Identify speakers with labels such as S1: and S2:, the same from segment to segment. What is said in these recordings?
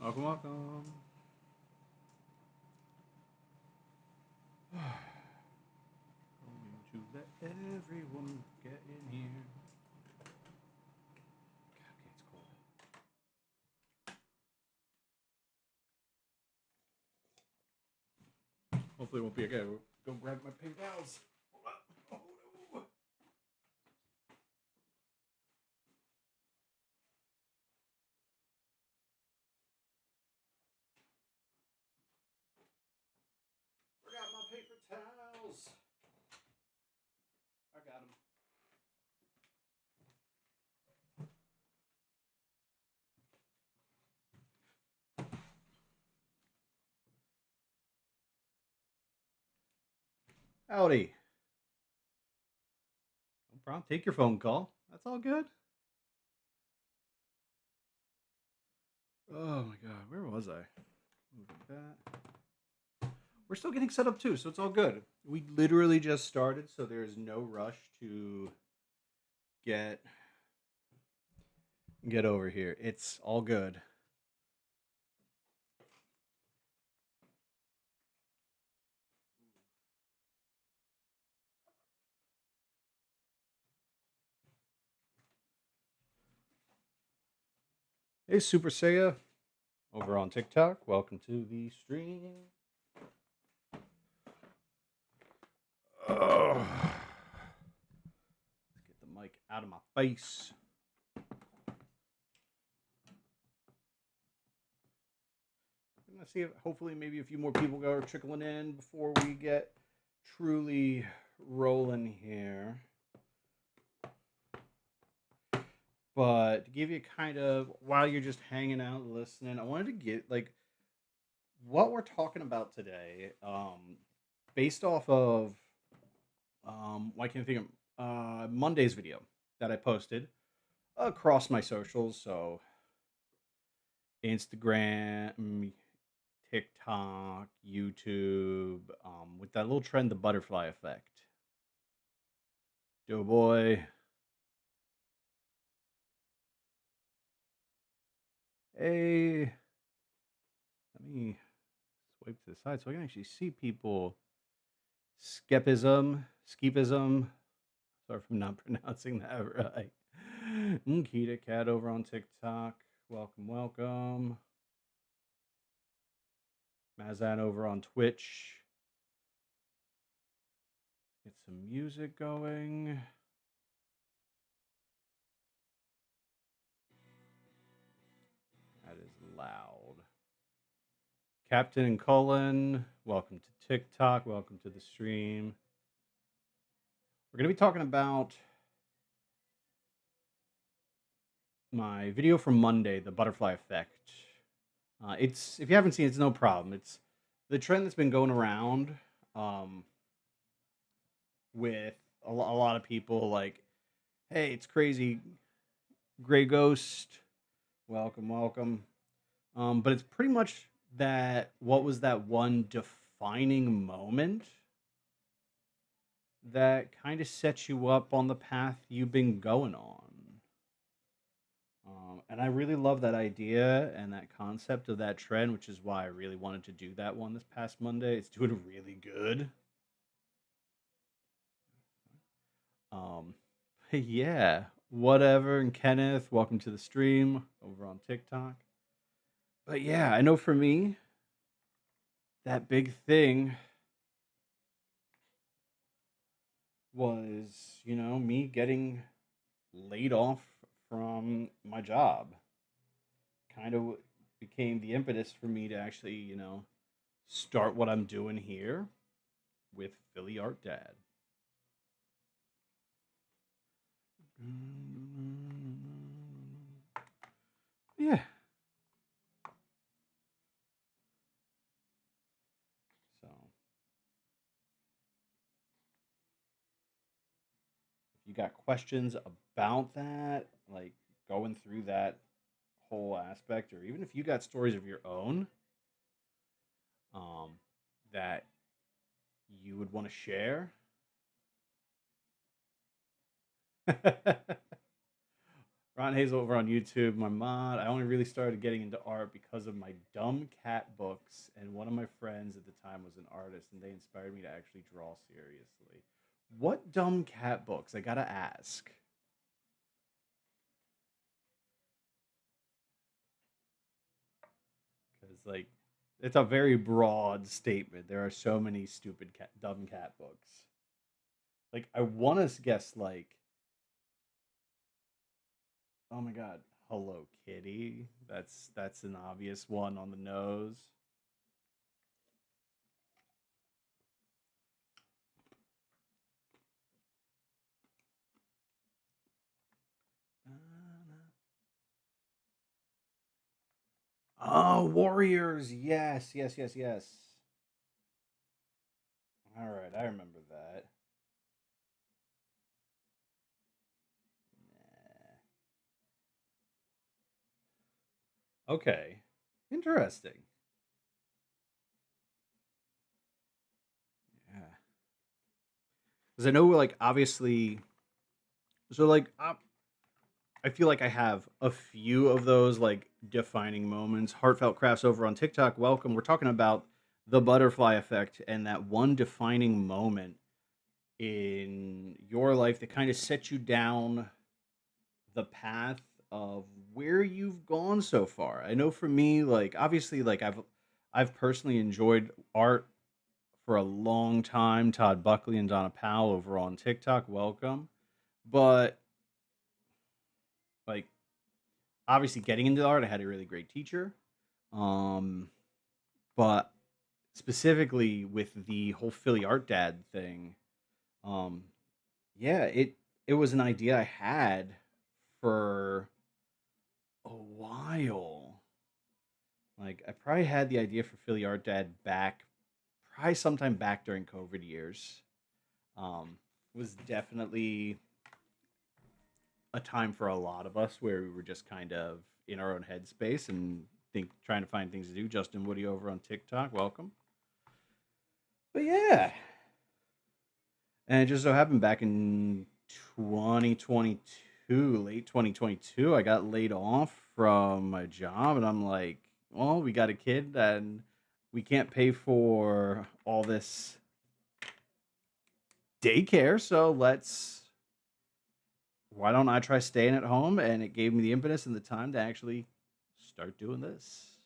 S1: Welcome, welcome. Going to let everyone get in here. Okay, it's cold. Hopefully, it won't be okay. Go grab my paper towels. Oh, no. Forgot my paper towels. I got them. Howdy. No problem. Take your phone call. That's all good. Oh my god, where was I? Moving that. We're still getting set up too, so it's all good. We literally just started, so there's no rush to get get over here. It's all good. Hey, Super Saiya, over on TikTok. Welcome to the stream. Ugh. Let's get the mic out of my face. I'm gonna see if hopefully maybe a few more people go trickling in before we get truly rolling here. But to give you kind of while you're just hanging out listening, I wanted to get like what we're talking about today, based off of why can't I think of Monday's video that I posted across my socials. So Instagram, TikTok, YouTube, with that little trend, the butterfly effect. Doughboy. Hey, let me swipe to the side so I can actually see people. Skepism. Sorry if I'm not pronouncing that right. Kita Cat over on TikTok. Welcome, welcome. Mazan over on Twitch. Get some music going. That is loud. Captain and Cullen, welcome to TikTok. Welcome to the stream. We're going to be talking about my video from Monday, the butterfly effect. It's if you haven't seen it, it's no problem. It's the trend that's been going around um, with a lot of people like, hey, it's crazy. Gray Ghost, welcome, welcome. But it's pretty much that what was that one defining moment that kind of sets you up on the path you've been going on. And I really love that idea and that concept of that trend, which is why I really wanted to do that one this past Monday. It's doing really good. Um, yeah, whatever. And Kenneth, welcome to the stream over on TikTok. But yeah, I know for me, that big thing was, me getting laid off from my job. Kind of became the impetus for me to actually, start what I'm doing here with Philly Art Dad. Yeah. So if you got questions about that, like going through that whole aspect, or even if you got stories of your own um, that you would want to share, Ron Hazel over on YouTube, my mod. I only really started getting into art because of my dumb cat books, and one of my friends at the time was an artist, and they inspired me to actually draw seriously. What dumb cat books? I gotta ask. Because, like, it's a very broad statement. There are so many stupid, dumb cat books. Like, I want to guess, like, oh my god, Hello Kitty. That's an obvious one on the nose. Oh, Warriors. Yes, yes, yes, yes. All right, I remember that. Nah. Okay. Interesting. Yeah. Because I know, like, obviously, so, like, I feel like I have a few of those, like, defining moments. Heartfelt Crafts over on TikTok. Welcome. We're talking about the butterfly effect and that one defining moment in your life that kind of set you down the path of where you've gone so far. I know for me, like, obviously, like, I've personally enjoyed art for a long time. Todd Buckley and Donna Powell over on TikTok, welcome. But, like, obviously getting into art, I had a really great teacher. Um, but specifically with the whole Philly Art Dad thing, um, yeah, it was an idea I had for a while. Like, I probably had the idea for Philly Art Dad back, probably sometime back during COVID years. Um, was definitely a time for a lot of us where we were just kind of in our own headspace and trying to find things to do. Justin Woody over on TikTok, welcome. But yeah, and it just so happened back in 2022, late 2022, I got laid off from my job, and I'm like, well, we got a kid, and we can't pay for all this daycare, so why don't I try staying at home? And it gave me the impetus and the time to actually start doing this,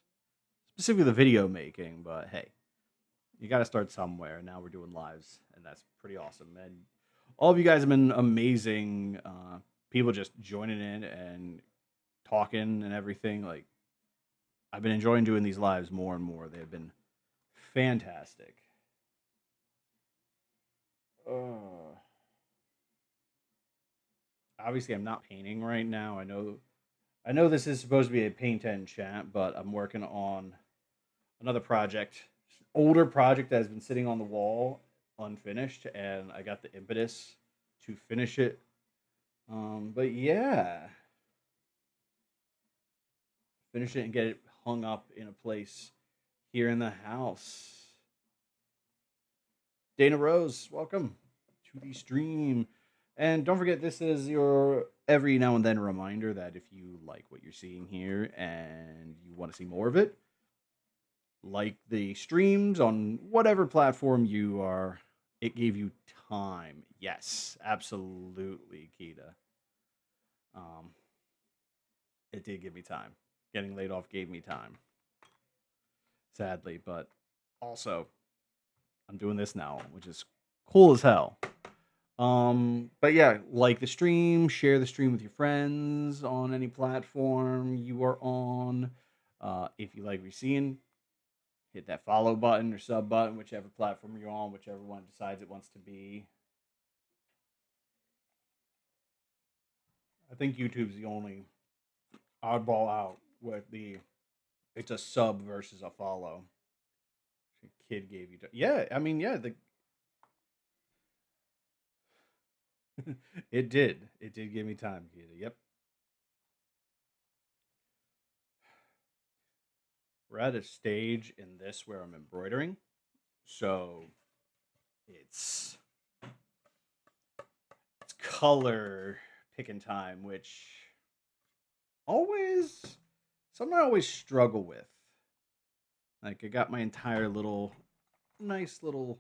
S1: specifically the video making. But hey, you got to start somewhere. Now we're doing lives, and that's pretty awesome. And all of you guys have been amazing. People just joining in and talking and everything. Like, I've been enjoying doing these lives more and more. They've been fantastic. Uh, Obviously, I'm not painting right now. I know this is supposed to be a paint and chat, but I'm working on another project, older project that has been sitting on the wall unfinished, and I got the impetus to finish it. But yeah, finish it and get it hung up in a place here in the house. Dana Rose, welcome to the stream. And don't forget, this is your every now and then reminder that if you like what you're seeing here and you want to see more of it, like the streams on whatever platform you are, it gave you time. Yes, absolutely, Kita. Um, it did give me time. Getting laid off gave me time, sadly, but also I'm doing this now, which is cool as hell. But yeah, like the stream, share the stream with your friends on any platform you are on. If you like what you're seeing, hit that follow button or sub button, whichever platform you're on, whichever one decides it wants to be. I think YouTube's the only oddball out with the it's a sub versus a follow. Kid gave you, yeah. I mean, yeah, the it did give me time, Kid. Yep, we're at a stage in this where I'm embroidering, so it's it's color picking time, which always something I always struggle with. Like I got my entire little nice little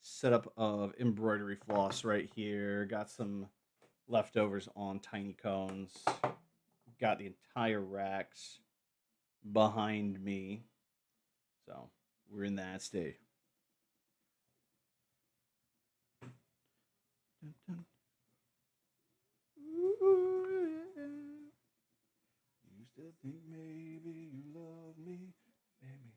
S1: setup of embroidery floss right here. Got some leftovers on tiny cones. Got the entire racks behind me. So we're in that state. Dun, dun. Ooh, yeah. You still think maybe you love me, baby.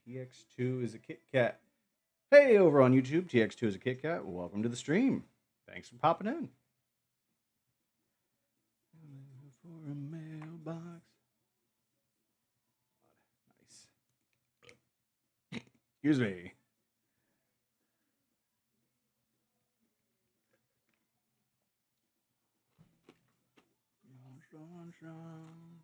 S1: TX2 is a Kit Kat. Hey, over on YouTube, TX2 is a Kit Kat. Welcome to the stream. Thanks for popping in. For a mailbox. Nice. Excuse me. Sunshine.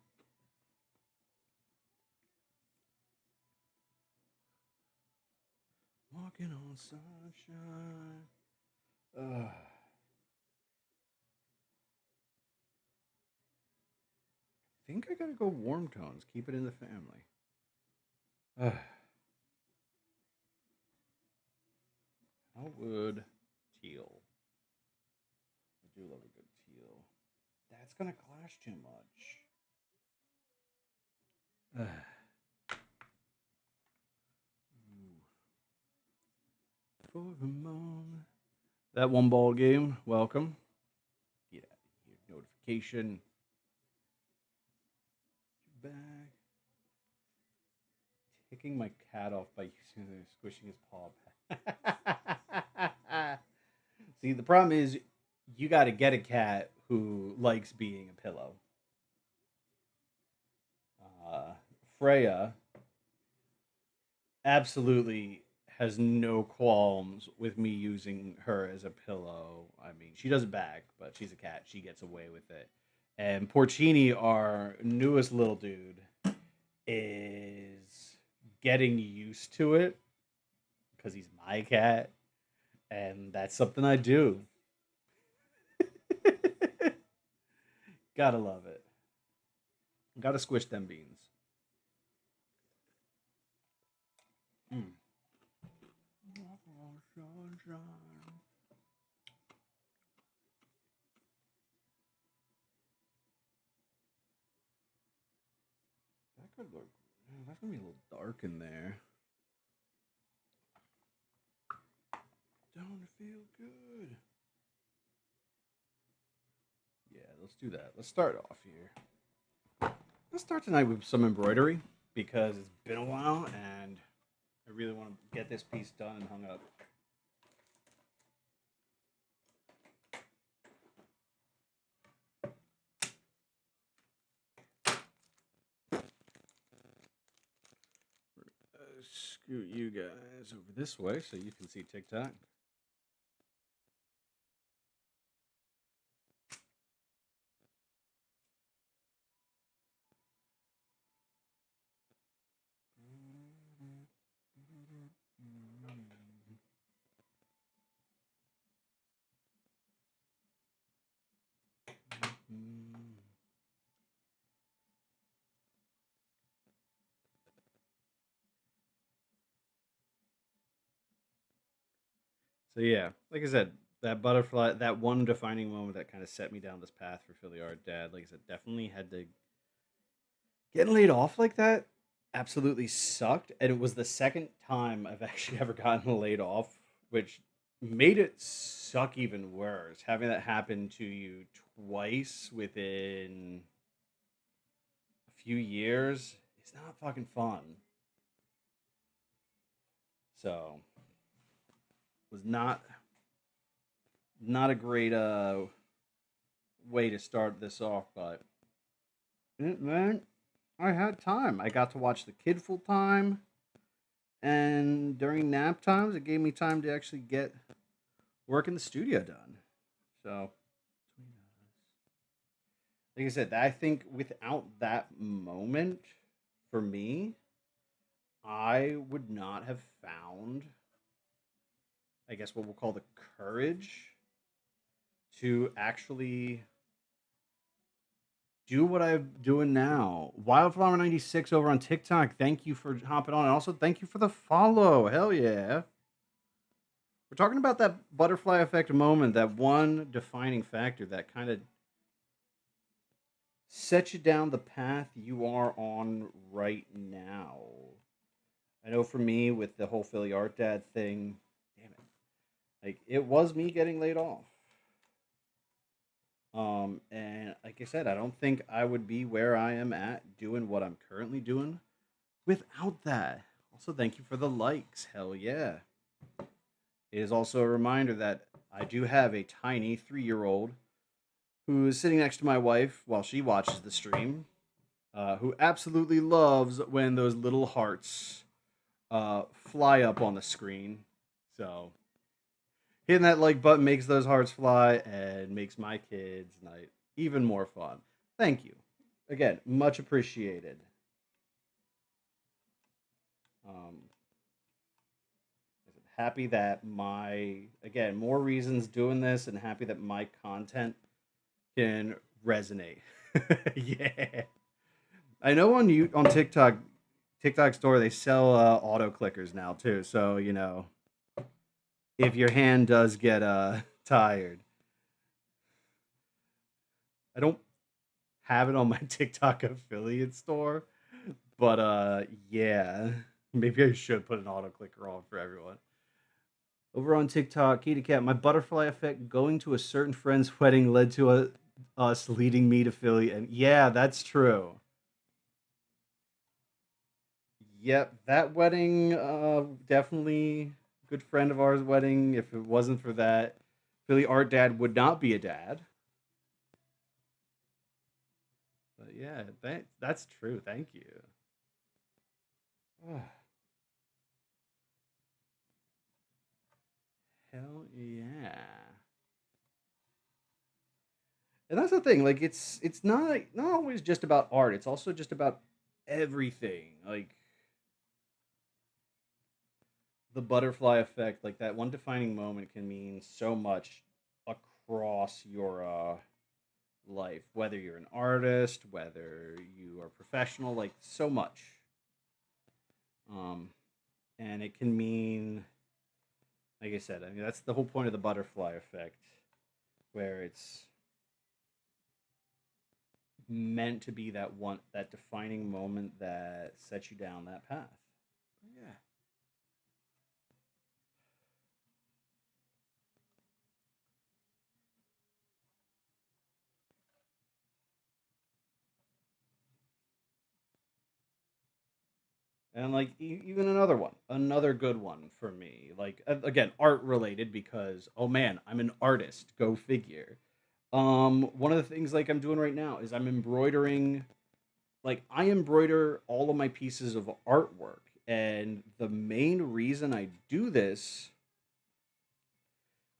S1: Walking on sunshine. I think I gotta go warm tones. Keep it in the family. How would teal? I do love a good teal. That's gonna clash too much. For a moment. That one ball game. Welcome. Get out of here. Notification. Back. Taking my cat off by squishing his paw back. See, the problem is you got to get a cat who likes being a pillow. Uh, Freya absolutely has no qualms with me using her as a pillow. I mean, she does it back, but she's a cat. She gets away with it. And Porcini, our newest little dude, is getting used to it because he's my cat, and that's something I do. Gotta love it. Gotta squish them beans. Mm. That could look. That's gonna be a little dark in there. Don't it feel good? Yeah, let's do that. Let's start off here. Let's start tonight with some embroidery because it's been a while and I really want to get this piece done and hung up. Scoot you guys over this way so you can see TikTok. So yeah, like I said, that butterfly, that one defining moment that kind of set me down this path for Philly Art Dad. Like I said, definitely had to getting laid off like that. Absolutely sucked, and it was the second time I've actually ever gotten laid off, which made it suck even worse. Having that happen to you twice within a few years is not fucking fun. So was not a great way to start this off, but man, I had time. I got to watch the kid full time, and during nap times, it gave me time to actually get work in the studio done. So, like I said, I think without that moment for me, I would not have found, I guess, what we'll call the courage to actually do what I'm doing now. Wildflower96 over on TikTok. Thank you for hopping on. And also thank you for the follow. Hell yeah. We're talking about that butterfly effect moment, that one defining factor that kind of sets you down the path you are on right now. I know for me, with the whole Philly Art Dad thing, damn it. Like, it was me getting laid off. And like I said, I don't think I would be where I am at doing what I'm currently doing without that. Also, thank you for the likes. Hell yeah. It is also a reminder that I do have a tiny 3-year-old who is sitting next to my wife while she watches the stream, who absolutely loves when those little hearts fly up on the screen. So hitting that like button makes those hearts fly and makes my kids' night even more fun. Thank you. Again, much appreciated. Um, happy that again, more reasons doing this, and happy that my content can resonate. Yeah. I know on TikTok store, they sell auto clickers now too. So, if your hand does get tired, I don't have it on my TikTok affiliate store, but yeah, maybe I should put an auto clicker on for everyone. Over on TikTok, Kitty Cat, my butterfly effect going to a certain friend's wedding led to us leading me to Philly, and yeah, that's true. Yep, that wedding, definitely good friend of ours' wedding. If it wasn't for that, Philly Art Dad would not be a dad. But yeah, that's true. Thank you. Hell yeah. And that's the thing. Like, it's not always just about art. It's also just about everything. Like, the butterfly effect, like that one defining moment, can mean so much across your life, whether you're an artist, whether you are professional, like so much. Um, and it can mean, like I said, I mean that's the whole point of the butterfly effect, where it's meant to be that defining moment that sets you down that path. Yeah. And like even another good one for me. Like again, art related, because oh man, I'm an artist. Go figure. One of the things like I'm doing right now is I'm embroidering. Like, I embroider all of my pieces of artwork, and the main reason I do this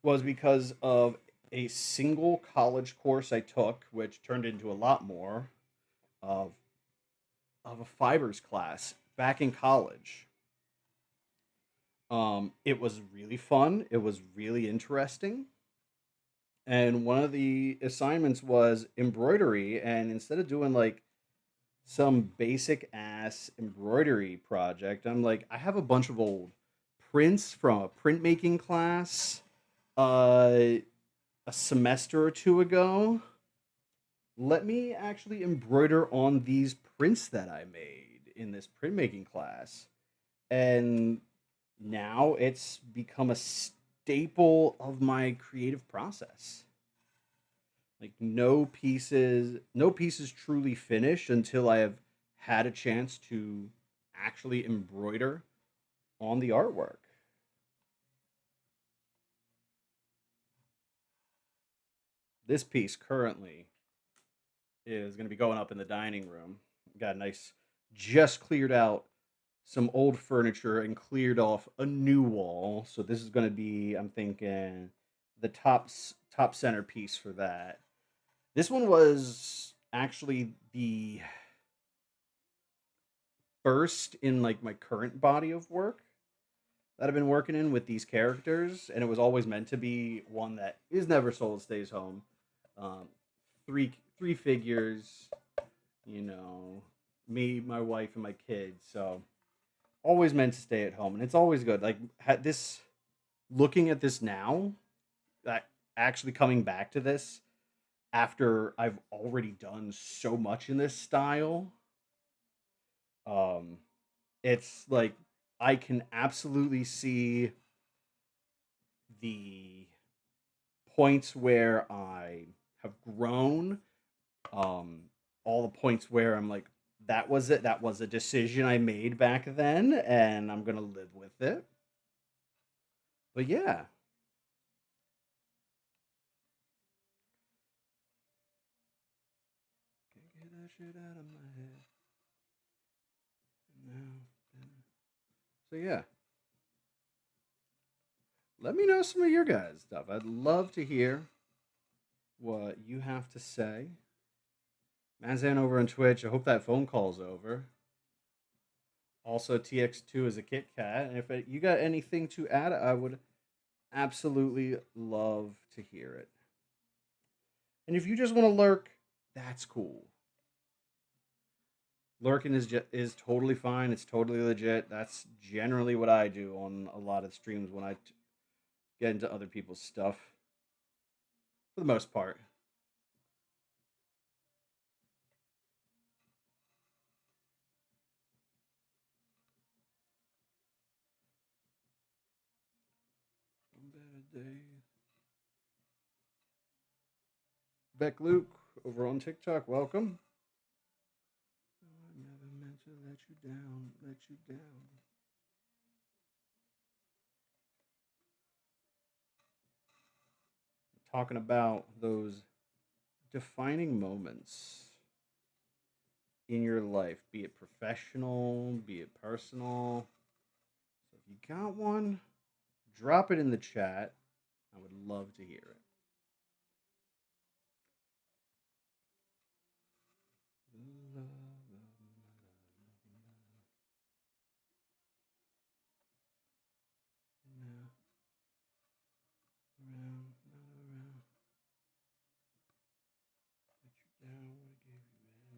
S1: was because of a single college course I took, which turned into a lot more of a fibers class back in college. It was really fun. It was really interesting. And one of the assignments was embroidery. And instead of doing like some basic ass embroidery project, I'm like, I have a bunch of old prints from a printmaking class uh, a semester or two ago. Let me actually embroider on these prints that I made in this printmaking class. And now it's become a staple of my creative process. Like, no pieces truly finish until I have had a chance to actually embroider on the artwork. This piece currently is going to be going up in the dining room. Got a nice, just cleared out some old furniture and cleared off a new wall. So this is going to be, I'm thinking, the top centerpiece for that. This one was actually the first in like my current body of work that I've been working in with these characters, and it was always meant to be one that is never sold, stays home. Um, three figures, you know, me, my wife, and my kids. So always meant to stay at home, and it's always good. Like this, looking at this now, that actually coming back to this after I've already done so much in this style, um, it's like I can absolutely see the points where I have grown, um, all the points where I'm like, that was it. That was a decision I made back then, and I'm gonna live with it. But yeah, can't get that shit out of my head. No. So yeah, let me know some of your guys' stuff. I'd love to hear what you have to say. Mazan over on Twitch. I hope that phone call's over. Also, TX2 is a Kit Kat. And if you got anything to add, I would absolutely love to hear it. And if you just want to lurk, that's cool. Lurking is totally fine. It's totally legit. That's generally what I do on a lot of streams when I get into other people's stuff, for the most part. Beck Luke over on TikTok. Welcome. I never meant to let you down. Let you down. Talking about those defining moments in your life, be it professional, be it personal. So if you got one, drop it in the chat. I would love to hear it.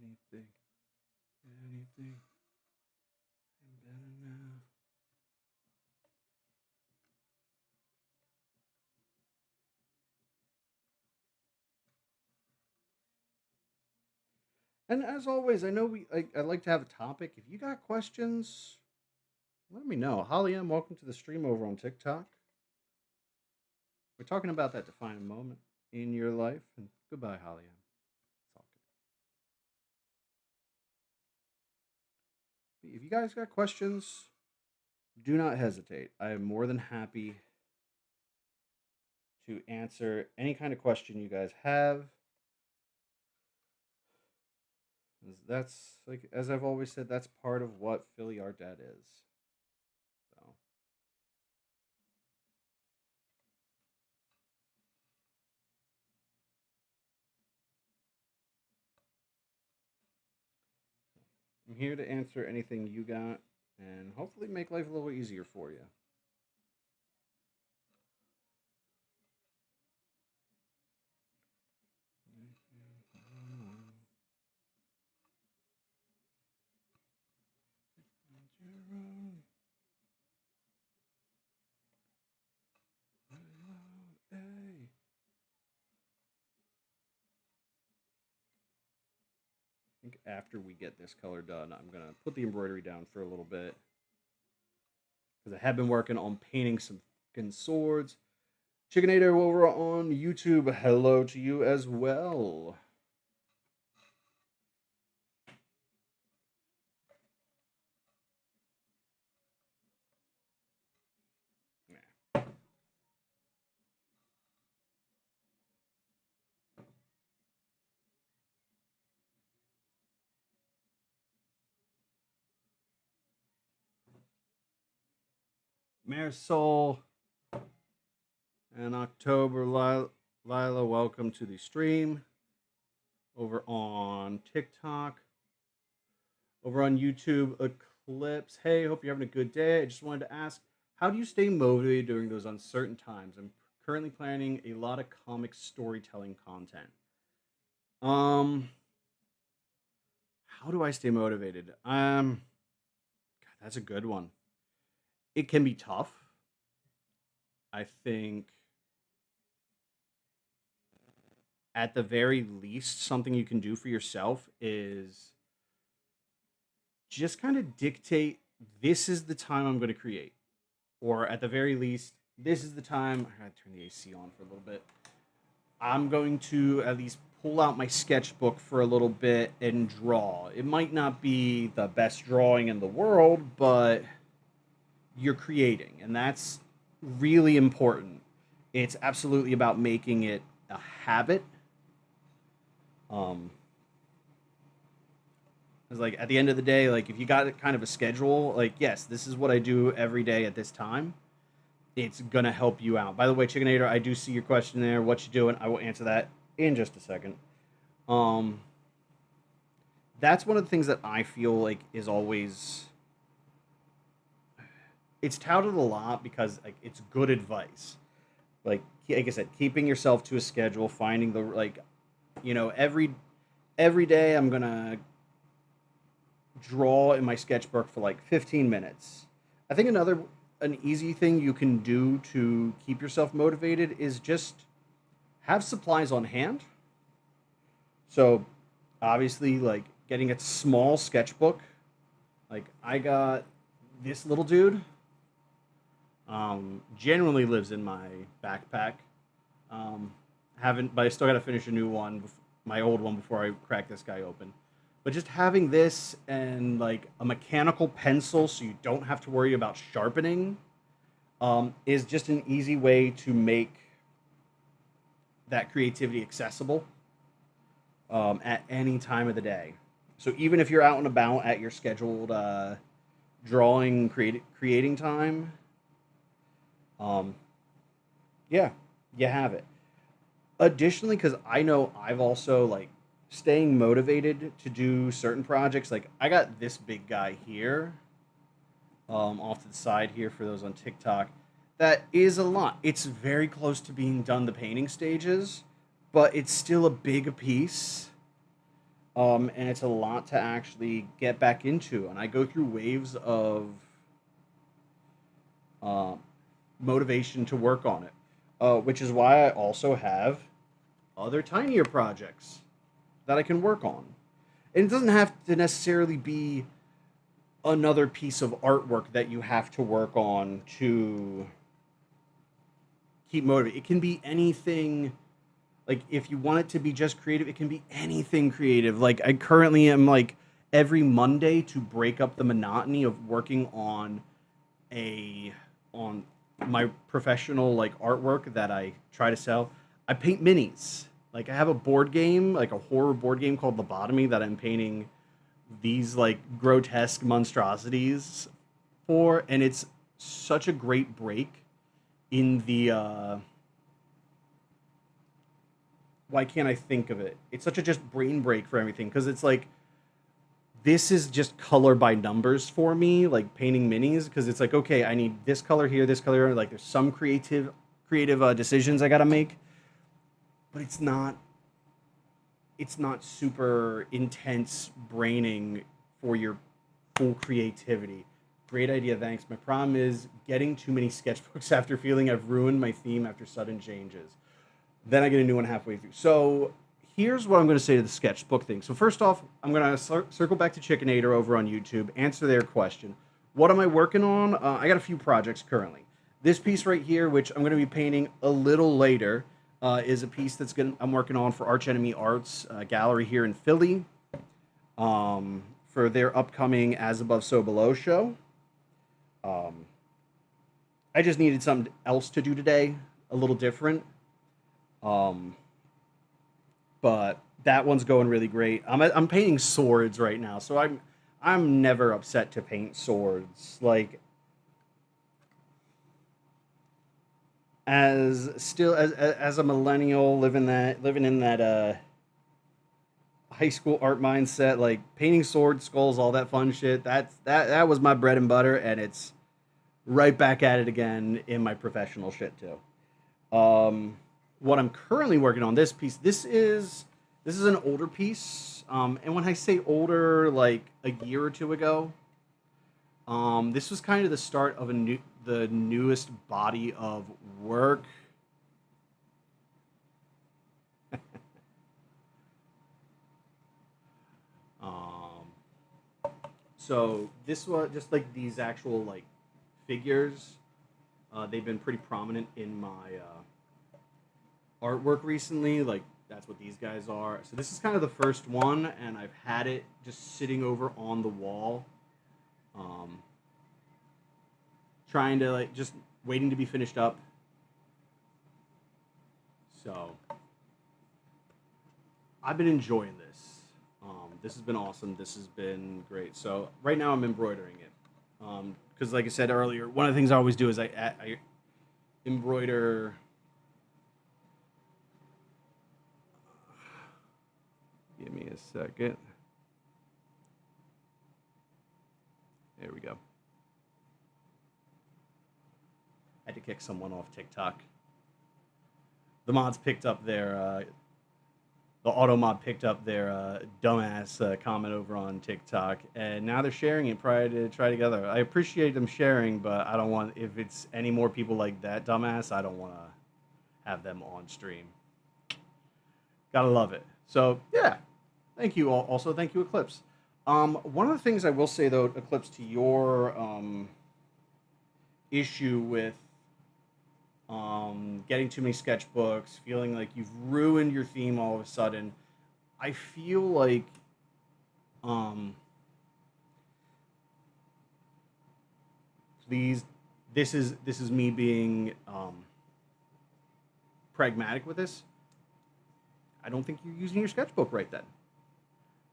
S1: Anything, anything, and better now. And as always, I know I like to have a topic. If you got questions, let me know. Holly M, welcome to the stream over on TikTok. We're talking about that defining moment in your life. And goodbye, Holly M. It's all good. If you guys got questions, do not hesitate. I am more than happy to answer any kind of question you guys have. That's like, as I've always said, that's part of what Philly Art Dad is. So I'm here to answer anything you got and hopefully make life a little easier for you. I think after we get this color done, I'm gonna put the embroidery down for a little bit because I have been working on painting some fucking swords. Chickenator over on YouTube, hello to you as well. Marisol and October Lila, welcome to the stream. Over on TikTok, over on YouTube, Eclipse. Hey, hope you're having a good day. I just wanted to ask, How do you stay motivated during those uncertain times? I'm currently planning a lot of comic storytelling content. Um, how do I stay motivated? God, that's a good one. It can be tough. I think at the very least, something you can do for yourself is just kind of dictate this is the time I'm going to create. Or at the very least, this is the time. I gotta turn the AC on for a little bit. I'm going to at least pull out my sketchbook for a little bit and draw. It might not be the best drawing in the world, but you're creating, and that's really important. It's absolutely about making it a habit. Um, Because like at the end of the day, like if you got kind of a schedule, like yes, this is what I do every day at this time. It's gonna help you out. By the way, Chickenator, I do see your question there. What you doing? I will answer that in just a second. Um, that's one of the things that I feel like is always it's touted a lot because like it's good advice. Like I said, keeping yourself to a schedule, finding the like, every day I'm gonna draw in my sketchbook for like 15 minutes. I think an easy thing you can do to keep yourself motivated is just have supplies on hand. So obviously like getting a small sketchbook. Like I got this little dude. Generally lives in my backpack. Um, haven't, but I still got to finish a new one, my old one before I crack this guy open. But just having this and like a mechanical pencil, so you don't have to worry about sharpening, is just an easy way to make that creativity accessible at any time of the day. So even if you're out and about at your scheduled creating time, um, yeah, you have it. Additionally, because I know I've also like staying motivated to do certain projects. Like I got this big guy here, off to the side here for those on TikTok. That is a lot. It's very close to being done the painting stages, but it's still a big piece. And it's a lot to actually get back into. And I go through waves of uh, motivation to work on it, which is why I also have other tinier projects that I can work on. And it doesn't have to necessarily be another piece of artwork that you have to work on to keep motivated. It can be anything. Like if you want it to be just creative, it can be anything creative. Like I currently am like every Monday to break up the monotony of working a on my professional like artwork that I try to sell. I paint minis. Like I have a board game, like a horror board game called Lobotomy that I'm painting these like grotesque monstrosities for, and it's such a great break in the why can't I think of it? It's such a just brain break for everything because it's like this is just color by numbers for me, like painting minis, because it's like okay, I need this color here, this color here. Like there's some creative decisions I gotta make, but it's not super intense braining for your full creativity. Great idea, thanks. My problem is getting too many sketchbooks after feeling I've ruined my theme after sudden changes. Then I get a new one halfway through. So here's what I'm going to say to the sketchbook thing. So first off, I'm going to circle back to Chickenator over on YouTube, answer their question. What am I working on? I got a few projects currently. This piece right here, which I'm going to be painting a little later, is a piece I'm working on for Arch Enemy Arts gallery here in Philly, for their upcoming As Above So Below show. Um, I just needed something else to do today, a little different. Um, but that one's going really great. I'm painting swords right now, so I'm never upset to paint swords. Like as a millennial living in that high school art mindset, like painting swords, skulls, all that fun shit. That was my bread and butter, and it's right back at it again in my professional shit too. What I'm currently working on this piece. This is an older piece, and when I say older, like a year or two ago, this was kind of the start of the newest body of work. Um, so this was just like these actual like figures. They've been pretty prominent in my artwork recently. Like that's what these guys are. So this is kind of the first one, and I've had it just sitting over on the wall, um, trying to like just waiting to be finished up. So I've been enjoying this. This has been awesome. This has been great. So right now I'm embroidering it. Because like I said earlier, one of the things I always do is I embroider. Give me a second. There we go. I had to kick someone off TikTok. The mods picked up their the auto mod picked up their dumbass comment over on TikTok, and now they're sharing it. Prior to try together. I appreciate them sharing, but I don't want if it's any more people like that dumbass. I don't want to have them on stream. Gotta love it. So yeah, thank you all. Also, thank you Eclipse. One of the things I will say though, Eclipse, to your issue with getting too many sketchbooks, feeling like you've ruined your theme all of a sudden. I feel like um, please, this is me being pragmatic with this. I don't think you're using your sketchbook right then.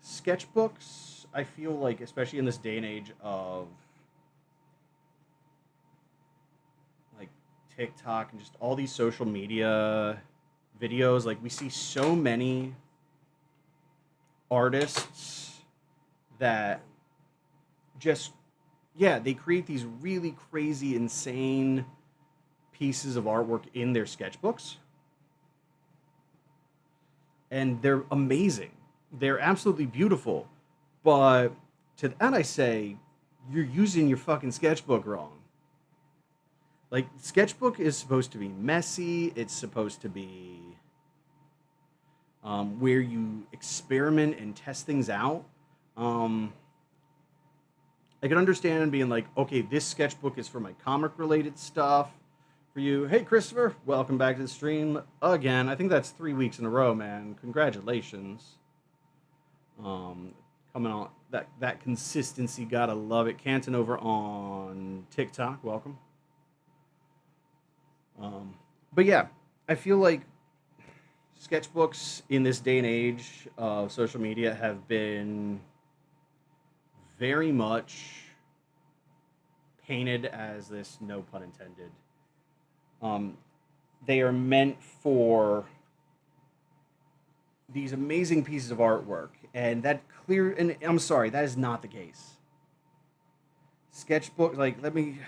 S1: Sketchbooks, I feel like, especially in this day and age of like TikTok and just all these social media videos, like we see so many artists that just yeah, they create these really crazy, insane pieces of artwork in their sketchbooks, and they're amazing. They're absolutely beautiful. But to that, I say, you're using your fucking sketchbook wrong. Like, sketchbook is supposed to be messy. It's supposed to be where you experiment and test things out. Um, I can understand being like, okay, this sketchbook is for my comic related stuff. For you, hey Christopher, welcome back to the stream again. I think that's 3 weeks in a row, man. Congratulations. Um, Coming on that consistency, gotta love it. Canton over on TikTok, welcome. Um, but yeah, I feel like sketchbooks in this day and age of social media have been very much painted as this, no pun intended. Um, they are meant for these amazing pieces of artwork, and that clear. And I'm sorry, that is not the case. Sketchbook, like, let me.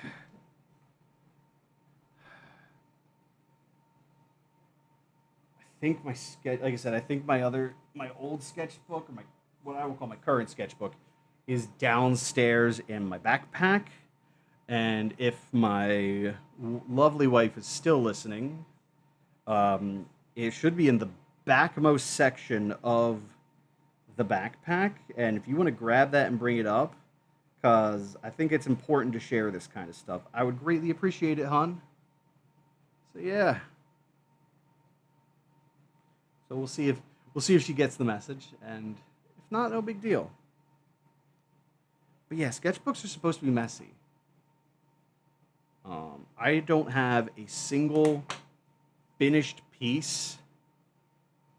S1: I think my sketch, like I said, I think my old sketchbook, or my what I will call my current sketchbook, is downstairs in my backpack. And if my lovely wife is still listening, it should be in the backmost section of the backpack. And if you want to grab that and bring it up, because I think it's important to share this kind of stuff, I would greatly appreciate it, hon. So yeah, so we'll see if she gets the message, and if not, no big deal. But yeah, sketchbooks are supposed to be messy. I don't have a single finished piece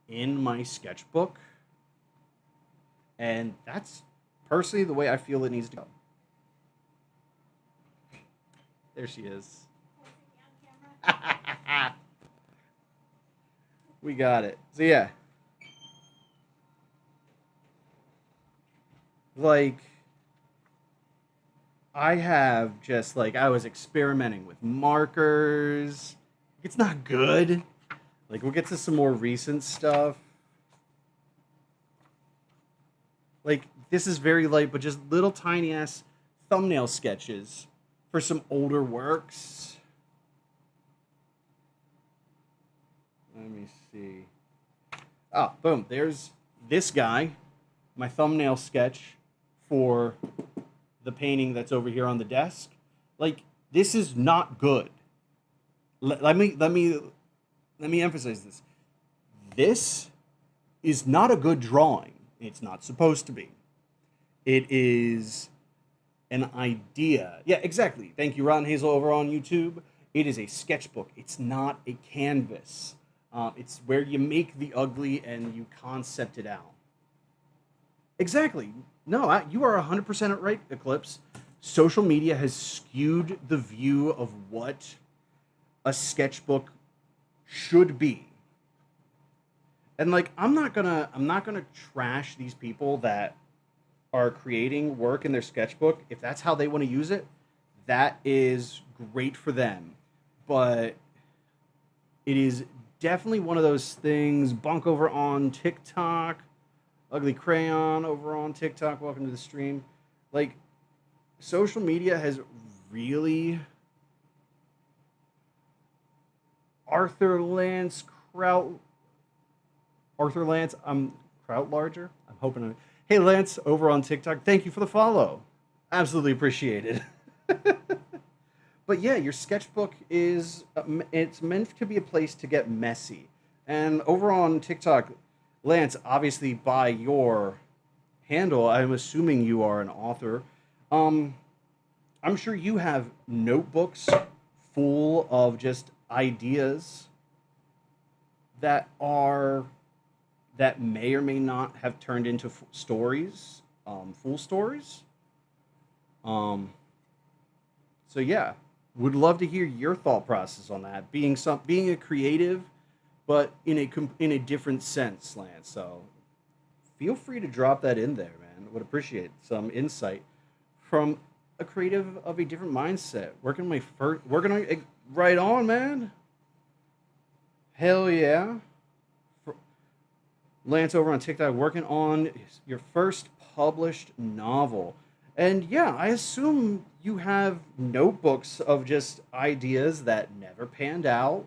S1: in my sketchbook, and that's personally the way I feel it needs to go. There she is. We got it. So yeah, like I have just like I was experimenting with markers. It's not good. Like we'll get to some more recent stuff. Like this is very light, but just little tiny ass thumbnail sketches for some older works. Let me see. Ah, boom. There's this guy, my thumbnail sketch for the painting that's over here on the desk. Like this is not good. Let me emphasize this. This is not a good drawing. It's not supposed to be. It is an idea. Yeah, exactly. Thank you, Rotten Hazel, over on YouTube. It is a sketchbook. It's not a canvas. It's where you make the ugly and you concept it out. Exactly. No, you are 100% right, Eclipse. Social media has skewed the view of what a sketchbook should be. And like I'm not gonna trash these people that are creating work in their sketchbook. If that's how they want to use it, that is great for them. But it is definitely one of those things. Bunk over on TikTok, Ugly Crayon over on TikTok. Welcome to the stream. Like social media has really Arthur Lance Kraut Arthur Lance. Kraut larger. I'm hoping. Hey Lance over on TikTok. Thank you for the follow. Absolutely appreciate it. But yeah, your sketchbook is it's meant to be a place to get messy. And over on TikTok, Lance, obviously by your handle, I'm assuming you are an author. Um, I'm sure you have notebooks full of just ideas that are that may or may not have turned into stories, full stories. Um, so yeah, would love to hear your thought process on that. Being a creative, but in a different sense, Lance. So feel free to drop that in there, man. Would appreciate some insight from a creative of a different mindset. Working on right on, man. Hell yeah. Lance over on TikTok working on your first published novel. And yeah, I assume you have notebooks of just ideas that never panned out.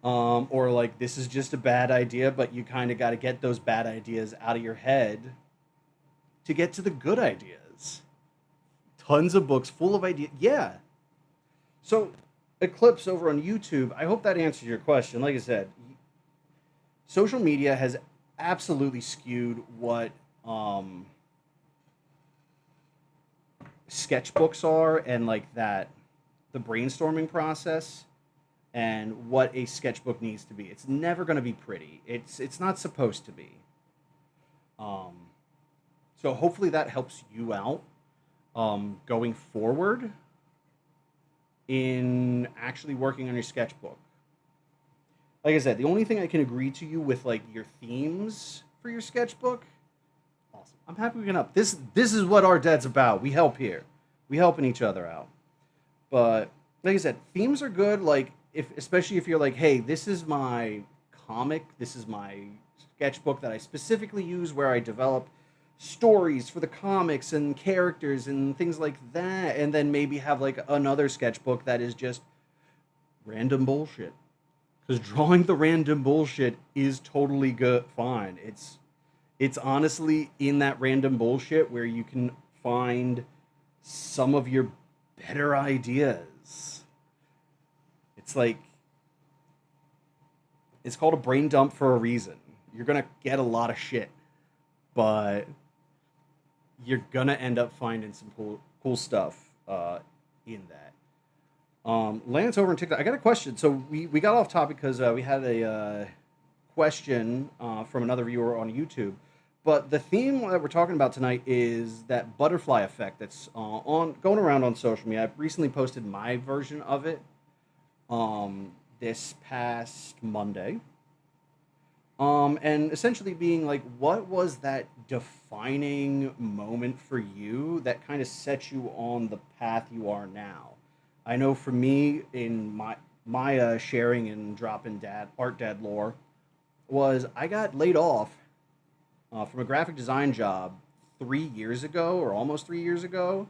S1: Or like this is just a bad idea, but you kind of got to get those bad ideas out of your head to get to the good ideas. Tons of books full of ideas. Yeah. So, Eclipse over on YouTube, I hope that answers your question. Like I said, social media has absolutely skewed what um, sketchbooks are and like that the brainstorming process and what a sketchbook needs to be. It's never going to be pretty. It's not supposed to be. Um, so hopefully that helps you out going forward in actually working on your sketchbook. Like I said, the only thing I can agree to you with like your themes for your sketchbook. Awesome. I'm happy we can help. This is what our dad's about. We help here. We helping each other out. But like I said, themes are good. Like if especially if you're like, hey, this is my comic. This is my sketchbook that I specifically use where I develop stories for the comics and characters and things like that. And then maybe have like another sketchbook that is just random bullshit. Because drawing the random bullshit is totally good, fine. It's honestly in that random bullshit where you can find some of your better ideas. It's like it's called a brain dump for a reason. You're gonna get a lot of shit, but you're gonna end up finding some cool stuff in that. Lance over on TikTok. I got a question. So we got off topic because we had a question from another viewer on YouTube. But the theme that we're talking about tonight is that butterfly effect that's on going around on social media. I've recently posted my version of it this past Monday, And essentially being like, what was that defining moment for you that kind of set you on the path you are now? I know for me, in my sharing and dropping dad art dad lore was I got laid off from a graphic design job 3 years ago, or almost 3 years ago,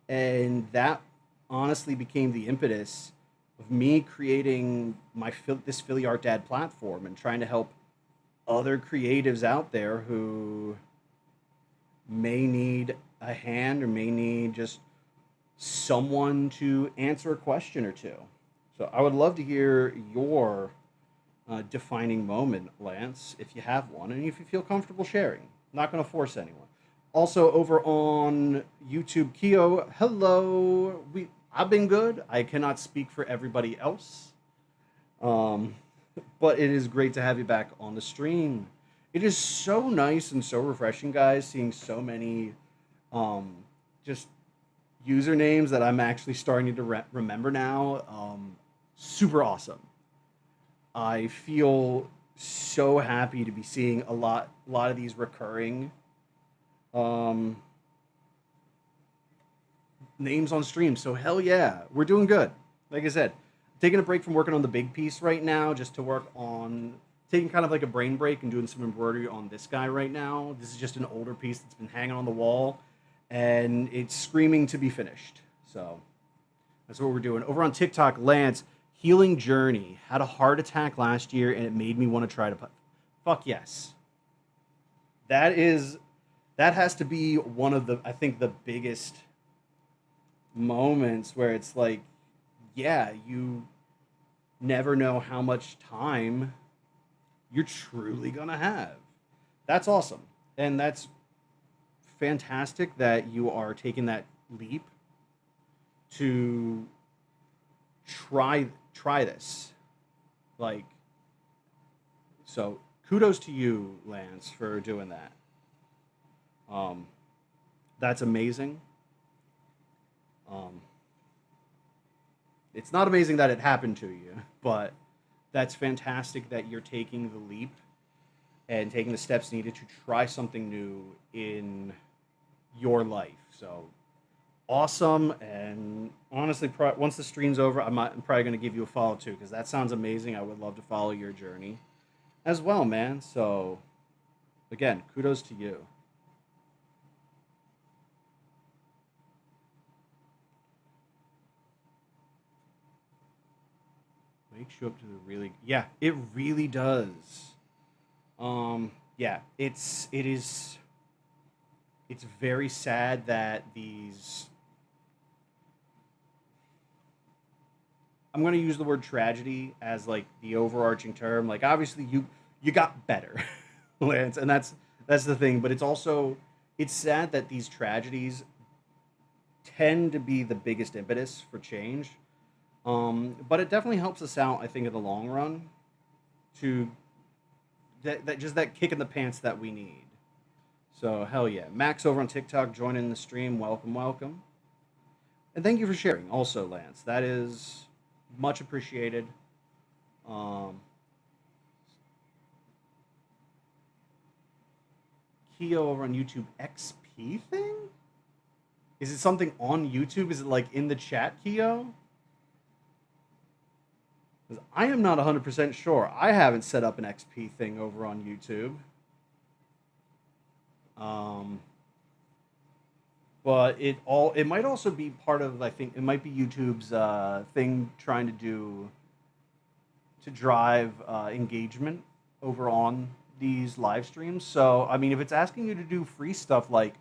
S1: and that honestly became the impetus of me creating this Philly Art Dad platform and trying to help other creatives out there who may need a hand or may need just someone to answer a question or two. So I would love to hear your defining moment, Lance, if you have one, and if you feel comfortable sharing. Not going to force anyone. Also, over on YouTube, Keo, hello. I've been good. I cannot speak for everybody else. Um, but it is great to have you back on the stream. It is so nice and so refreshing, guys, seeing so many um, just usernames that I'm actually starting to remember now. Super awesome. I feel so happy to be seeing a lot of these recurring um, names on stream. So hell yeah, we're doing good. Like I said, taking a break from working on the big piece right now, just to work on taking kind of like a brain break and doing some embroidery on this guy right now. This is just an older piece that's been hanging on the wall, and it's screaming to be finished. So that's what we're doing. Over on TikTok, Lance, Healing Journey, had a heart attack last year, and it made me want to try to put. Fuck yes. That is that has to be one of the, I think, the biggest moments where it's like, yeah, you never know how much time you're truly gonna have. That's awesome. And that's fantastic that you are taking that leap to try this. Like, so kudos to you, Lance, for doing that. Um, that's amazing. Um, it's not amazing that it happened to you, but that's fantastic that you're taking the leap and taking the steps needed to try something new in your life. So awesome. And honestly, once the stream's over, I'm probably going to give you a follow too, because that sounds amazing. I would love to follow your journey as well, man. So again, kudos to you. Wakes you up to the really, yeah, it really does. Yeah, it's very sad that these, I'm going to use the word tragedy as like the overarching term. Like obviously you got better, Lance, and that's the thing. But it's also, it's sad that these tragedies tend to be the biggest impetus for change. But it definitely helps us out, I think, in the long run to that just that kick in the pants that we need. So hell yeah, Max over on TikTok joining the stream. Welcome, welcome, and thank you for sharing. Also, Lance, that is much appreciated. Um, Keo over on YouTube XP thing. Is it something on YouTube? Is it like in the chat, Keo? Because I am not 100% sure. I haven't set up an XP thing over on YouTube. Um, but it might also be part of, I think it might be YouTube's thing trying to do to drive engagement over on these live streams. So I mean, if it's asking you to do free stuff like,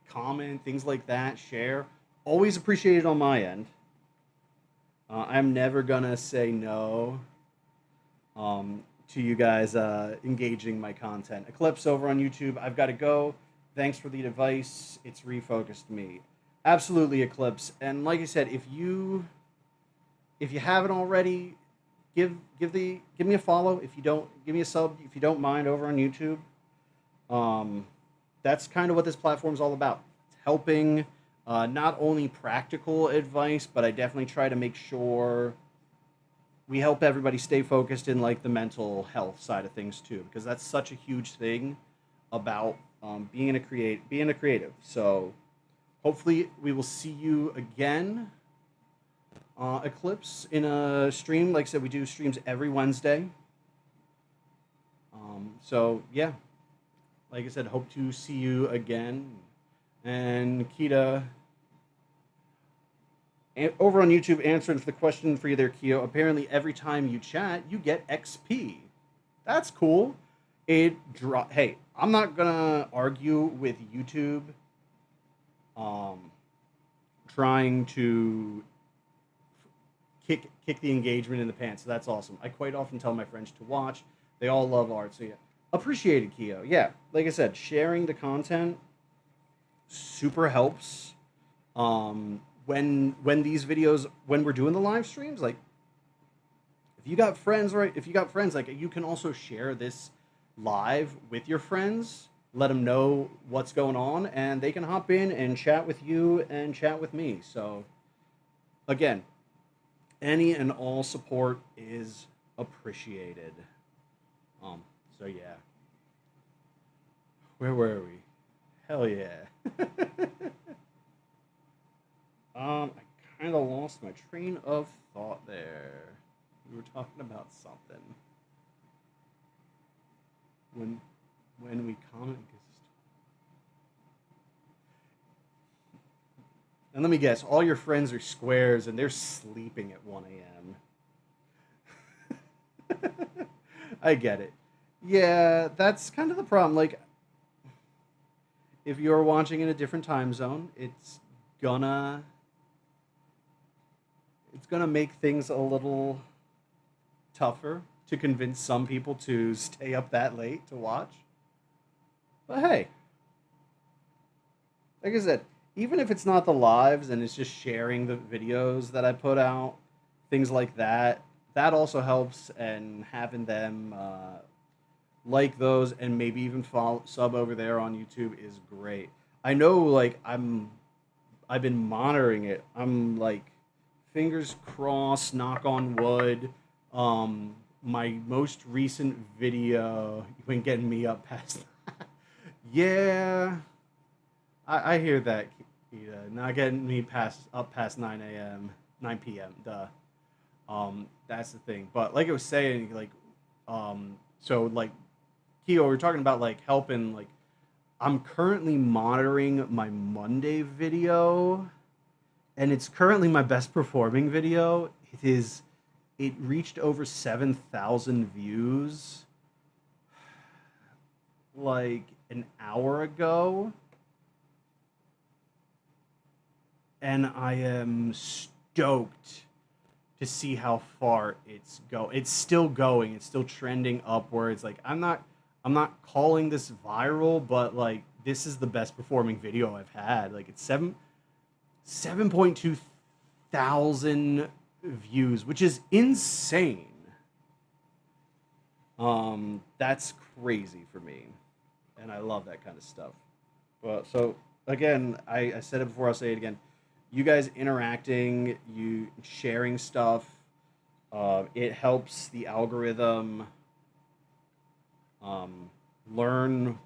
S1: comment, things like that, share, always appreciated on my end. I'm never gonna say no to you guys engaging my content. Eclipse over on YouTube. I've got to go. Thanks for the advice. It's refocused me. Absolutely, Eclipse. And like I said, if you haven't already, give me a follow. If you don't, give me a sub. If you don't mind, over on YouTube. Um, that's kind of what this platform is all about. It's helping not only practical advice, but I definitely try to make sure we help everybody stay focused in like the mental health side of things too, because that's such a huge thing about being a creative. So hopefully we will see you again, Eclipse, in a stream. Like I said, we do streams every Wednesday. So yeah, like I said, hope to see you again. And Kita, over on YouTube, answering for the question for you there, Keo. Apparently, every time you chat, you get XP. That's cool. Hey, I'm not gonna argue with YouTube. Um, trying to kick the engagement in the pants. So that's awesome. I quite often tell my friends to watch. They all love art, so yeah, appreciated, Keo. Yeah, like I said, sharing the content super helps. When these videos, when we're doing the live streams, like if you got friends, right? If you got friends, like you can also share this live with your friends. Let them know what's going on, and they can hop in and chat with you and chat with me. So again, any and all support is appreciated. Um, so yeah, where were we? Hell yeah. I kind of lost my train of thought there. We were talking about something when we comment. And let me guess, all your friends are squares and they're sleeping at 1 a.m. I get it. Yeah, that's kind of the problem. Like, if you're watching in a different time zone, gonna it's gonna make things a little tougher to convince some people to stay up that late to watch. But hey, like I said, even if it's not the lives and it's just sharing the videos that I put out, things like that, that also helps. And having them like those and maybe even follow sub over there on YouTube is great. I know, like I've been monitoring it. I'm like, fingers crossed, knock on wood. My most recent video, you've been getting me up past. Yeah, I hear that, Kita. Not getting me past 9 a.m., 9 p.m. Duh. That's the thing. But like I was saying, like, so like, Keo, we're talking about like helping. Like, I'm currently monitoring my Monday video, and it's currently my best performing video. It reached over 7,000 views like an hour ago, and I am stoked to see how far it's still going. It's still trending upwards. Like, I'm not calling this viral, but like this is the best performing video I've had. Like, it's 7.2 thousand views, which is insane. That's crazy for me, and I love that kind of stuff. Well, so again, I said it before. I'll say it again. You guys interacting, you sharing stuff, it helps the algorithm um, learn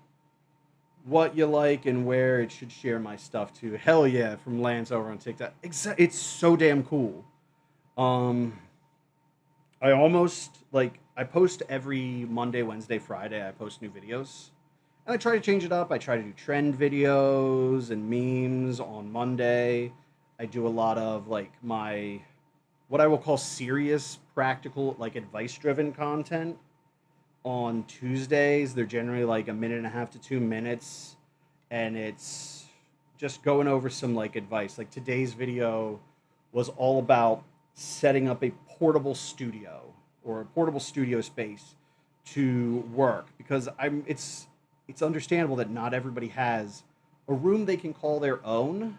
S1: what you like and where it should share my stuff to. Hell yeah, from Lance over on TikTok. It's so damn cool. Um, I almost like I post every Monday, Wednesday, Friday. I post new videos, and I try to change it up. I try to do trend videos and memes on Monday. I do a lot of like my what I will call serious, practical, like advice-driven content on Tuesdays. They're generally like a minute and a half to 2 minutes, and it's just going over some like advice. Like today's video was all about setting up a portable studio or a portable studio space to work, because it's understandable that not everybody has a room they can call their own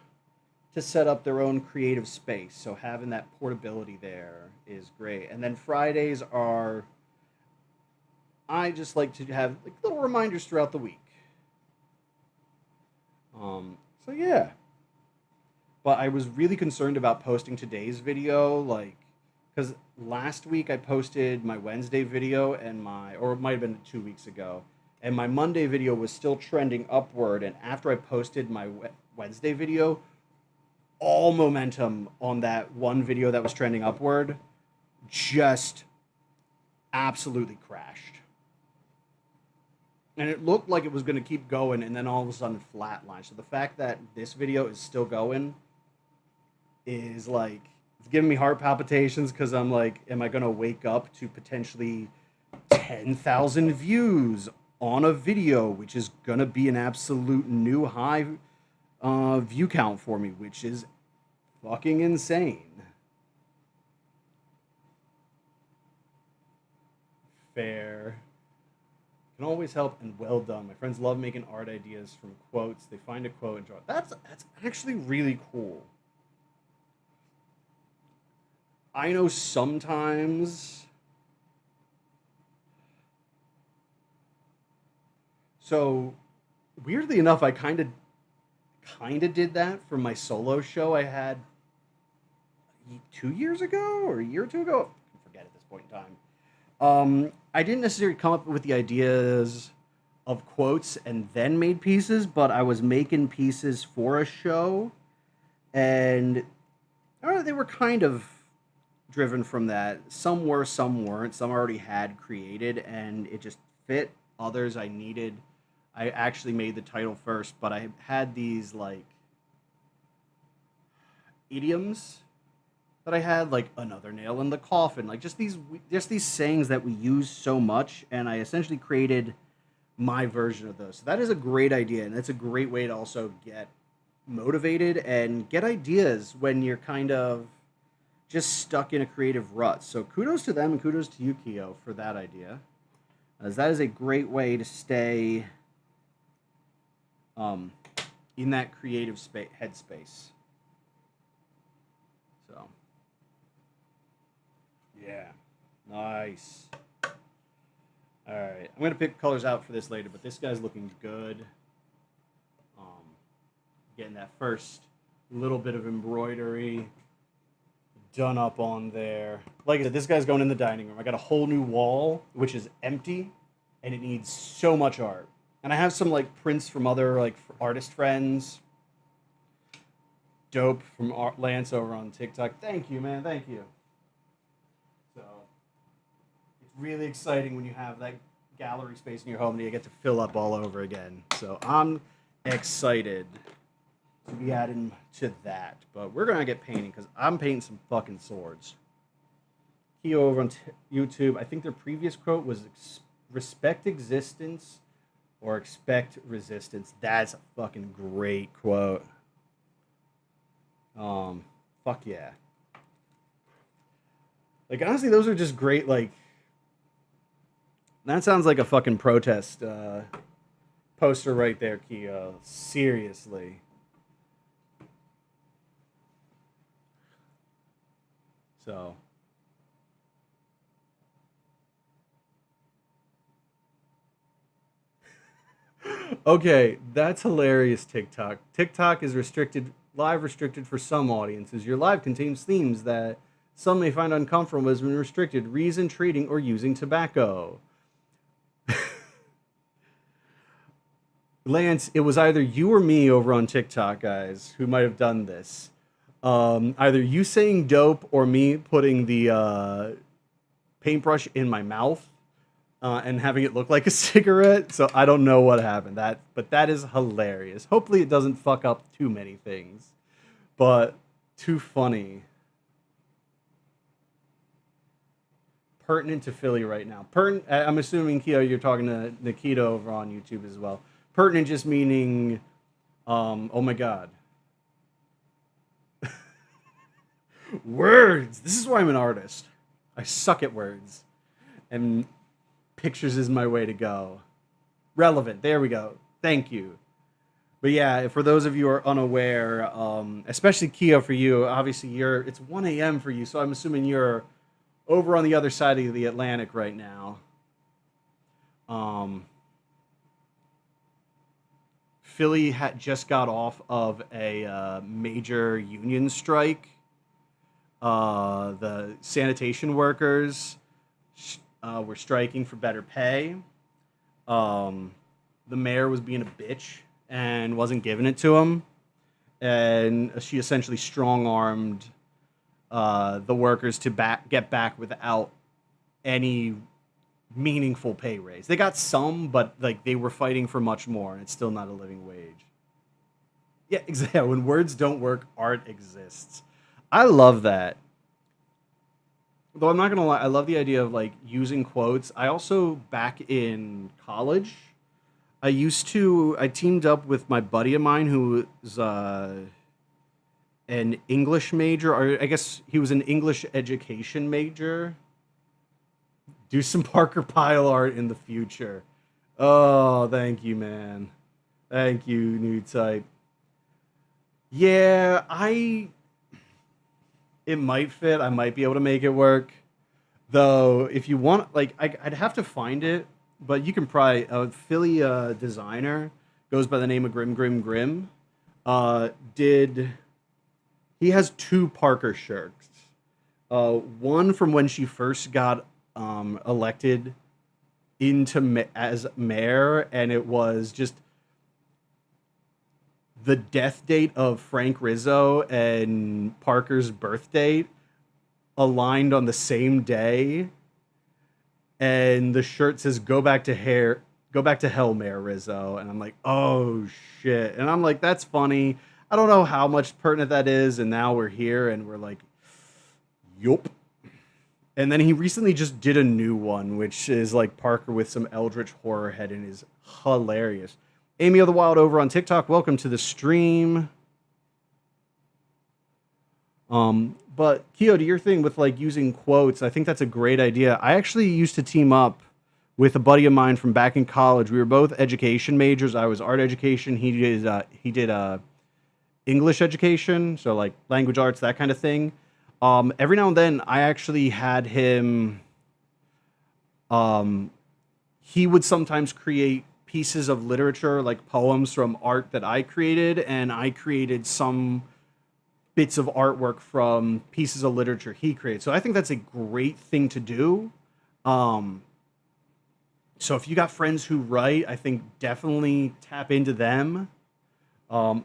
S1: to set up their own creative space. So having that portability there is great. And then Fridays are, I just like to have like little reminders throughout the week. So yeah, but I was really concerned about posting today's video, like, because last week I posted my Wednesday video or it might have been 2 weeks ago, and my Monday video was still trending upward. And after I posted my Wednesday video, all momentum on that one video that was trending upward just absolutely crashed. And it looked like it was going to keep going and then all of a sudden flatline. So the fact that this video is still going is like, it's giving me heart palpitations because I'm like, am I going to wake up to potentially 10,000 views on a video, which is going to be an absolute new high view count for me, which is fucking insane. Fair. Can always help, and well done. My friends love making art ideas from quotes. They find a quote and draw it. That's actually really cool. I know sometimes. So weirdly enough, I kind of did that for my solo show I had 2 years ago or a year or two ago. I forget at this point in time. I didn't necessarily come up with the ideas of quotes and then made pieces, but I was making pieces for a show, and I don't know, they were kind of driven from that. Some were, some weren't. Some I already had created, and it just fit. Others I needed. I actually made the title first, but I had these like idioms that I had, like another nail in the coffin, like just these sayings that we use so much, and I essentially created my version of those. So that is a great idea, and that's a great way to also get motivated and get ideas when you're kind of just stuck in a creative rut. So kudos to them and kudos to you, Keo, for that idea, as that is a great way to stay um, in that creative headspace. So. Yeah. Nice. All right. I'm going to pick colors out for this later, but this guy's looking good. Um, Getting that first little bit of embroidery done up on there. Like I said, this guy's going in the dining room. I got a whole new wall, which is empty, and it needs so much art. And I have some like prints from other like artist friends. Dope from Lance over on TikTok. Thank you, man. Thank you. So it's really exciting when you have that gallery space in your home and you get to fill up all over again. So I'm excited to be adding to that. But we're gonna get painting because I'm painting some fucking swords. Keo over on YouTube. I think their previous quote was "Respect existence or expect resistance." That's a fucking great quote. Fuck yeah. Like honestly, those are just great. Like that sounds like a fucking protest poster right there, Keo. Seriously. So. Okay, that's hilarious, TikTok. TikTok is restricted for some audiences. Your live contains themes that some may find uncomfortable as being restricted. Reason, treating, or using tobacco. Lance, it was either you or me over on TikTok, guys, who might have done this. Either you saying dope or me putting the paintbrush in my mouth and having it look like a cigarette. So I don't know what happened. But that is hilarious. Hopefully it doesn't fuck up too many things. But too funny. Pertinent to Philly right now. I'm assuming, Keo, you're talking to Nikita over on YouTube as well. Pertinent just meaning, oh my god. Words. This is why I'm an artist. I suck at words. And pictures is my way to go. Relevant. There we go. Thank you. But yeah, for those of you who are unaware, especially Keo, for you, obviously it's 1 a.m. for you, so I'm assuming you're over on the other side of the Atlantic right now. Philly just got off of a major union strike The sanitation workers were striking for better pay. Um, the mayor was being a bitch and wasn't giving it to him, and she essentially strong armed the workers to get back without any meaningful pay raise. They got some, but like they were fighting for much more, and it's still not a living wage. Yeah, exactly. When words don't work, art exists. I love that. Though I'm not gonna lie, I love the idea of like using quotes. I also back in college, I teamed up with my buddy of mine who was an English major, or I guess he was an English education major. Do some Parker Pile art in the future. Oh, thank you, man. Thank you, new type. Yeah, I it might fit. I might be able to make it work. Though, if you want, like, I'd have to find it, but you can probably a Philly designer goes by the name of Grim Grim Grim. Did he has two Parker shirts? One from when she first got elected as mayor, and it was just the death date of Frank Rizzo and Parker's birth date aligned on the same day, and the shirt says go back to hell, Mayor Rizzo." And I'm like, "Oh shit." And I'm like, "That's funny." I don't know how much pertinent that is, and now we're here and we're like, "Yup." And then he recently just did a new one, which is like Parker with some eldritch horror head and is hilarious. Amy of the Wild over on TikTok, welcome to the stream. But Keo, to your thing with like using quotes, I think that's a great idea. I actually used to team up with a buddy of mine from back in college. We were both education majors. I was art education. He did English education, so like language arts, that kind of thing. Every now and then, I actually had him. Um, he would sometimes create pieces of literature, like poems from art that I created, and I created some bits of artwork from pieces of literature he created. So I think that's a great thing to do. Um, so if you got friends who write, I think definitely tap into them. Um,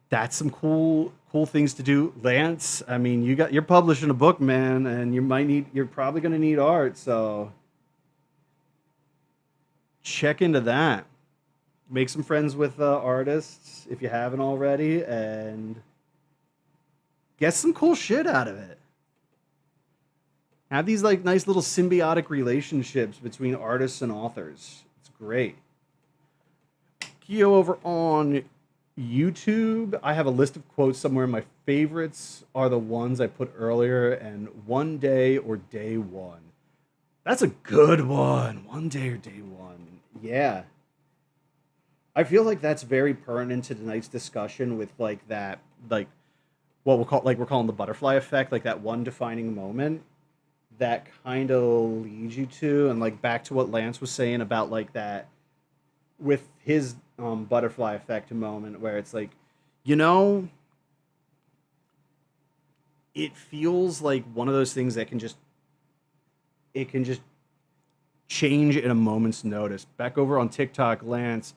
S1: that's some cool things to do. Lance, I mean, you're publishing a book, man, and you're probably going to need art. So check into that. Make some friends with artists if you haven't already, and get some cool shit out of it. Have these like nice little symbiotic relationships between artists and authors. It's great. Keo over on YouTube, I have a list of quotes somewhere. My favorites are the ones I put earlier, and one day or day one. That's a good one. One day or day one. Yeah. I feel like that's very pertinent to tonight's discussion with like that, like what we're calling the butterfly effect, like that one defining moment that kind of leads you to, and like back to what Lance was saying about like that with his butterfly effect moment where it's like, you know, it feels like one of those things that it can just change in a moment's notice. Back over on TikTok, Lance,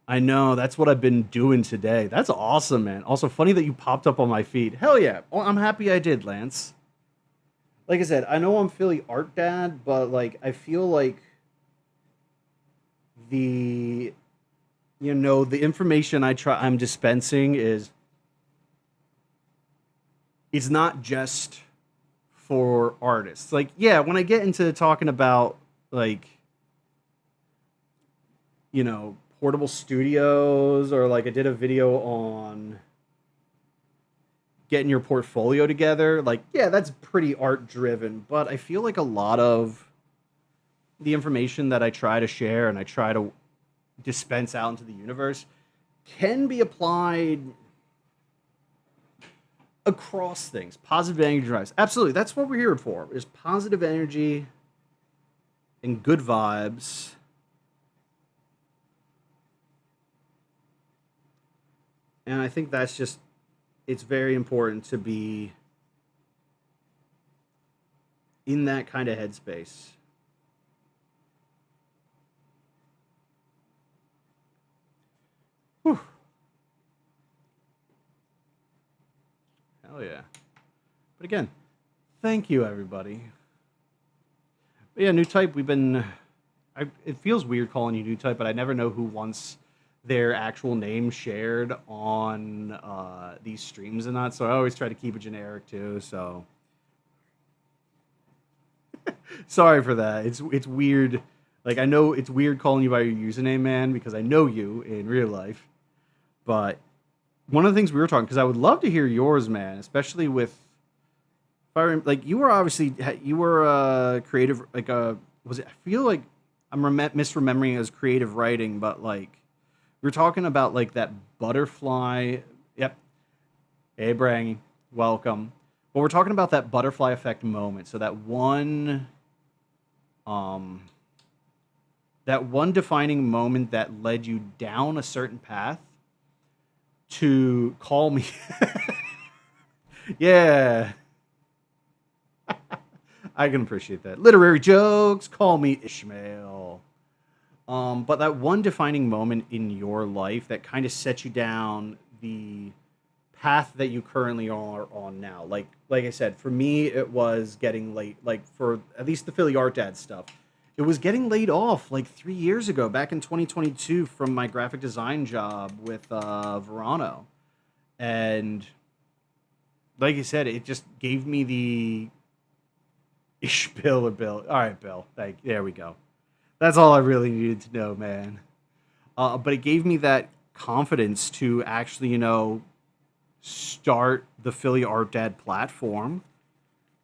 S1: I know that's what I've been doing today. That's awesome, man. Also funny that you popped up on my feed. Hell yeah. Well, I'm happy I did, Lance. Like I said, I know I'm Philly art dad, but like I feel like the the information I'm dispensing is it's not just for artists. Like, yeah, when I get into talking about like, portable studios, or like I did a video on getting your portfolio together, like, yeah, that's pretty art driven, but I feel like a lot of the information that I try to share and I try to dispense out into the universe can be applied across things. Positive energy drives. Absolutely. That's what we're here for. Is positive energy and good vibes. And I think that's just it's very important to be in that kind of headspace. Whew. Hell yeah. But again, thank you everybody. But yeah, New Type, we've been. It feels weird calling you New Type, but I never know who wants their actual name shared on these streams and not. So I always try to keep it generic too. So sorry for that. It's weird. Like I know it's weird calling you by your username, man, because I know you in real life. But one of the things we were talking, because I would love to hear yours, man, especially with like you were obviously you were creative, like was it? I feel like I'm misremembering it as creative writing, but like we were talking about like that butterfly. Yep. Hey, Brangy, welcome. But we're talking about that butterfly effect moment. So um, that one defining moment that led you down a certain path to call me. Yeah, I can appreciate that. Literary jokes, call me Ishmael. But that one defining moment in your life that kind of set you down the path that you currently are on now. Like I said, for me it was getting late. Like for at least the Philly Art Dad stuff, it was getting laid off like 3 years ago, back in 2022, from my graphic design job with Verano, and like you said, it just gave me the ish Bill or Bill. All right, Bill. There we go. That's all I really needed to know, man. But it gave me that confidence to actually, start the Philly Art Dad platform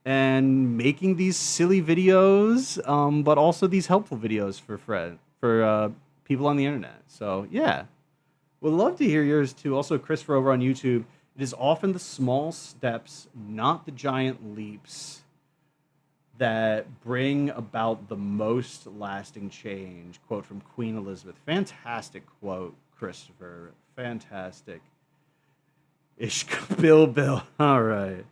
S1: and making these silly videos, but also these helpful videos for people on the internet. So yeah, would love to hear yours too. Also, Christopher over on YouTube. It is often the small steps, not the giant leaps, that bring about the most lasting change. Quote from Queen Elizabeth. Fantastic quote, Christopher. Fantastic. Ish Bill. All right.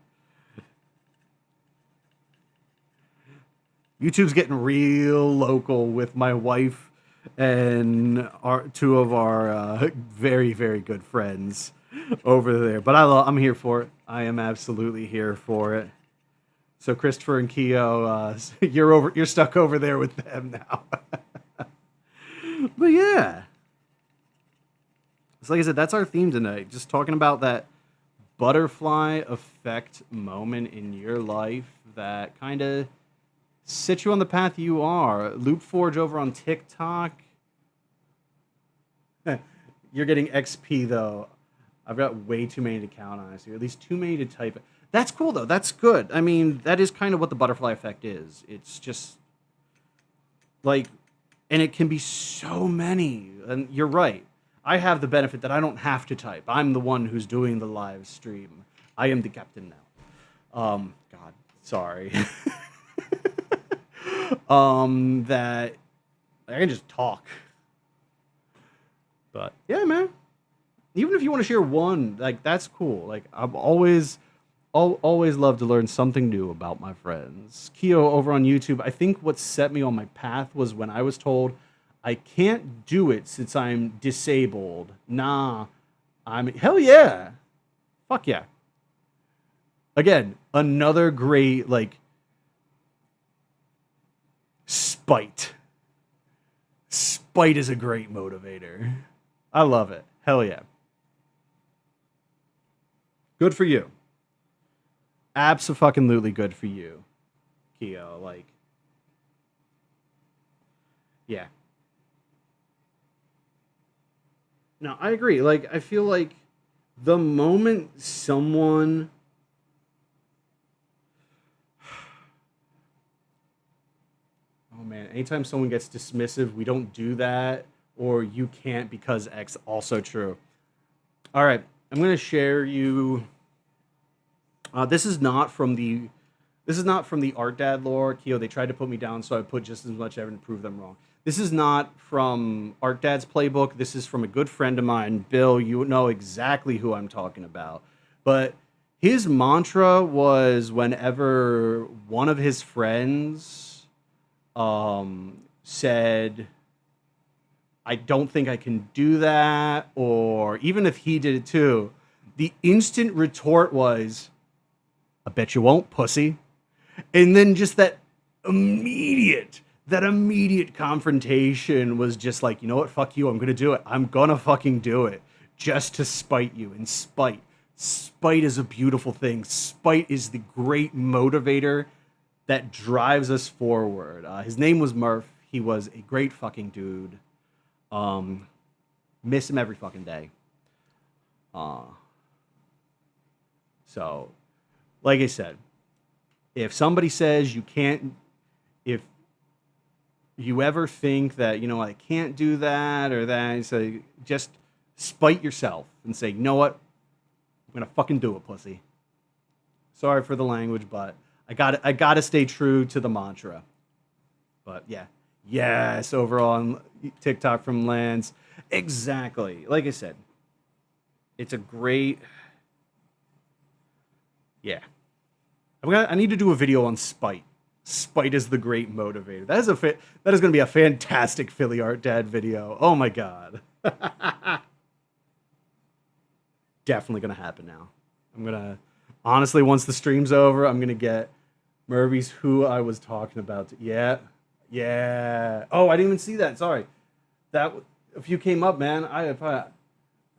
S1: YouTube's getting real local with my wife and our two of our very very good friends over there. But I'm here for it. I am absolutely here for it. So Christopher and Keo, you're stuck over there with them now. But yeah, so like I said, that's our theme tonight. Just talking about that butterfly effect moment in your life that kind of set you on the path you are. Loop Forge over on TikTok. You're getting XP though. I've got way too many to count, honestly, or at least too many to type. That's cool though. That's good. I mean, that is kind of what the butterfly effect is. It's just like, and it can be so many. And you're right. I have the benefit that I don't have to type. I'm the one who's doing the live stream. I am the captain now. God, sorry. That I can just talk. But yeah, man. Even if you want to share one, like that's cool. Like I'm always love to learn something new about my friends. Keo over on YouTube. I think what set me on my path was when I was told I can't do it since I'm disabled. Nah, hell yeah. Fuck yeah. Again, another great like spite. Spite is a great motivator. I love it. Hell yeah. Good for you. Abso-fucking-lutely good for you, Keo. Like, yeah. No, I agree. Like, I feel like the moment someone oh man, anytime someone gets dismissive, we don't do that, or you can't because X, also true. All right, I'm gonna share you. This is not from the Art Dad lore, Keo. They tried to put me down, so I put just as much evidence to prove them wrong. This is not from Art Dad's playbook. This is from a good friend of mine, Bill. You know exactly who I'm talking about. But his mantra was whenever one of his friends said, I don't think I can do that, or even if he did it too, the instant retort was, I bet you won't, pussy. And then just that immediate confrontation was just like, you know what, fuck you, I'm gonna do it. I'm gonna fucking do it. Just to spite you. And spite is a beautiful thing. Spite is the great motivator that drives us forward. His name was Murph. He was a great fucking dude. Um, Miss him every fucking day. Uh, so, like I said, if somebody says you can't, if you ever think that, I can't do that or that, say, just spite yourself and say, you know what? I'm gonna fucking do it, pussy. Sorry for the language, but I gotta stay true to the mantra. But yeah. Yes, over on TikTok from Lance. Exactly. Like I said, it's a great, yeah. I need to do a video on spite. Spite is the great motivator. That is going to be a fantastic Philly Art Dad video. Oh my god. Definitely going to happen now. I'm going to honestly, once the stream's over, I'm going to get Murphy's Who I Was Talking About. Yeah. Yeah. Oh, I didn't even see that. Sorry. That if you came up, man, I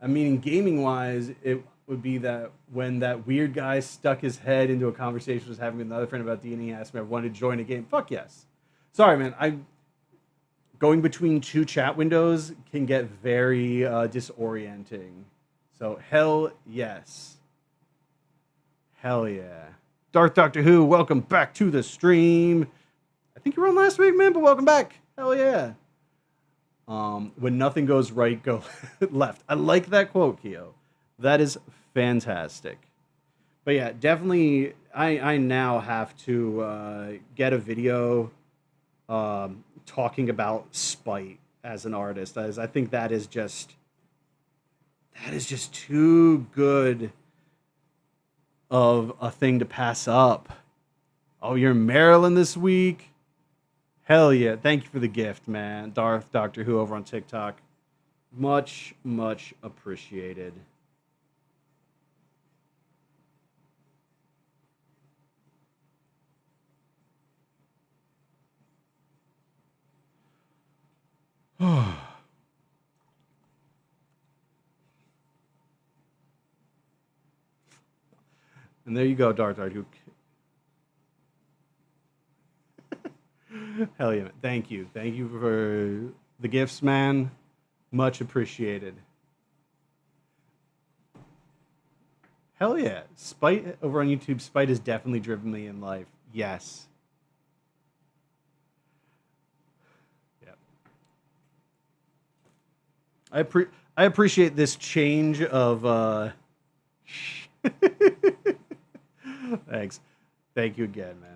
S1: mean, in gaming wise, it would be that when that weird guy stuck his head into a conversation was having with another friend about D and E, asked me if I wanted to join a game. Fuck yes. Sorry, man. I going between two chat windows can get very disorienting. So hell yes, hell yeah. Darth Doctor Who, welcome back to the stream. I think you were on last week, man, but welcome back. Hell yeah. When nothing goes right, go left. I like that quote, Keo. That is fantastic. But yeah, definitely, I now have to get a video talking about spite as an artist, as I think that is just too good of a thing to pass up. Oh, you're in Maryland this week? Hell yeah. Thank you for the gift, man. Darth Doctor Who over on TikTok. Much, much appreciated. And there you go, Darth Doctor Who. Hell yeah. Thank you. Thank you for the gifts, man. Much appreciated. Hell yeah. Spite over on YouTube, Spite has definitely driven me in life. Yes. Yep. I appreciate this change of thanks. Thank you again, man.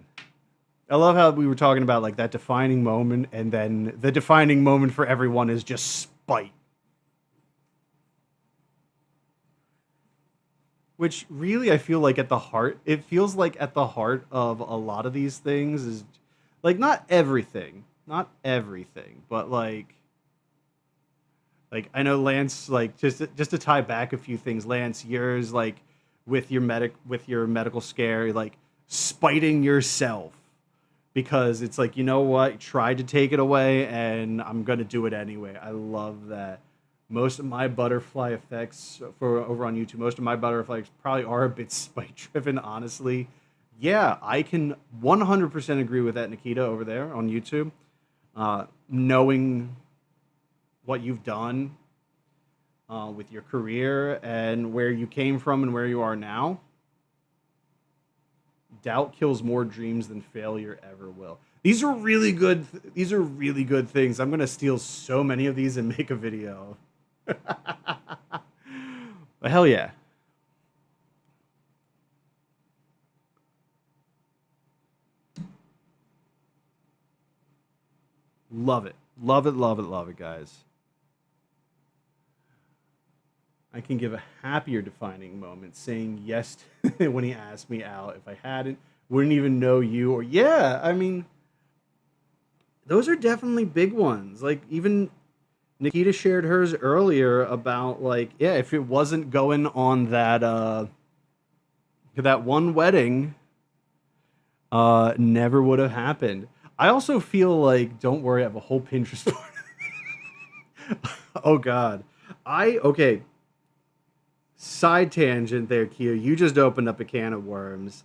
S1: I love how we were talking about like that defining moment, and then the defining moment for everyone is just spite. Which really I feel like it feels like at the heart of a lot of these things is like not everything, but like I know Lance, like just to tie back a few things, Lance, yours like with your medical scare, like spiting yourself because it's like, you know what, tried to take it away and I'm gonna do it anyway. I love that. Most of my butterfly effects for over on YouTube, most of my butterfly effects probably are a bit spite driven, honestly. Yeah, I can 100% agree with that, Nikita, over there on YouTube. Knowing what you've done with your career and where you came from and where you are now, doubt kills more dreams than failure ever will. These are really good. These are really good things. I'm gonna steal so many of these and make a video. But hell yeah, love it, love it, love it, love it, guys. I can give a happier defining moment saying yes when he asked me out. If I hadn't, wouldn't even know you. Or yeah, I mean, those are definitely big ones. Like even Nikita shared hers earlier about like, yeah, if it wasn't going on that one wedding, never would have happened. I also feel like, don't worry, I have a whole Pinterest board. Oh God. Okay. Side tangent there, Q. You just opened up a can of worms.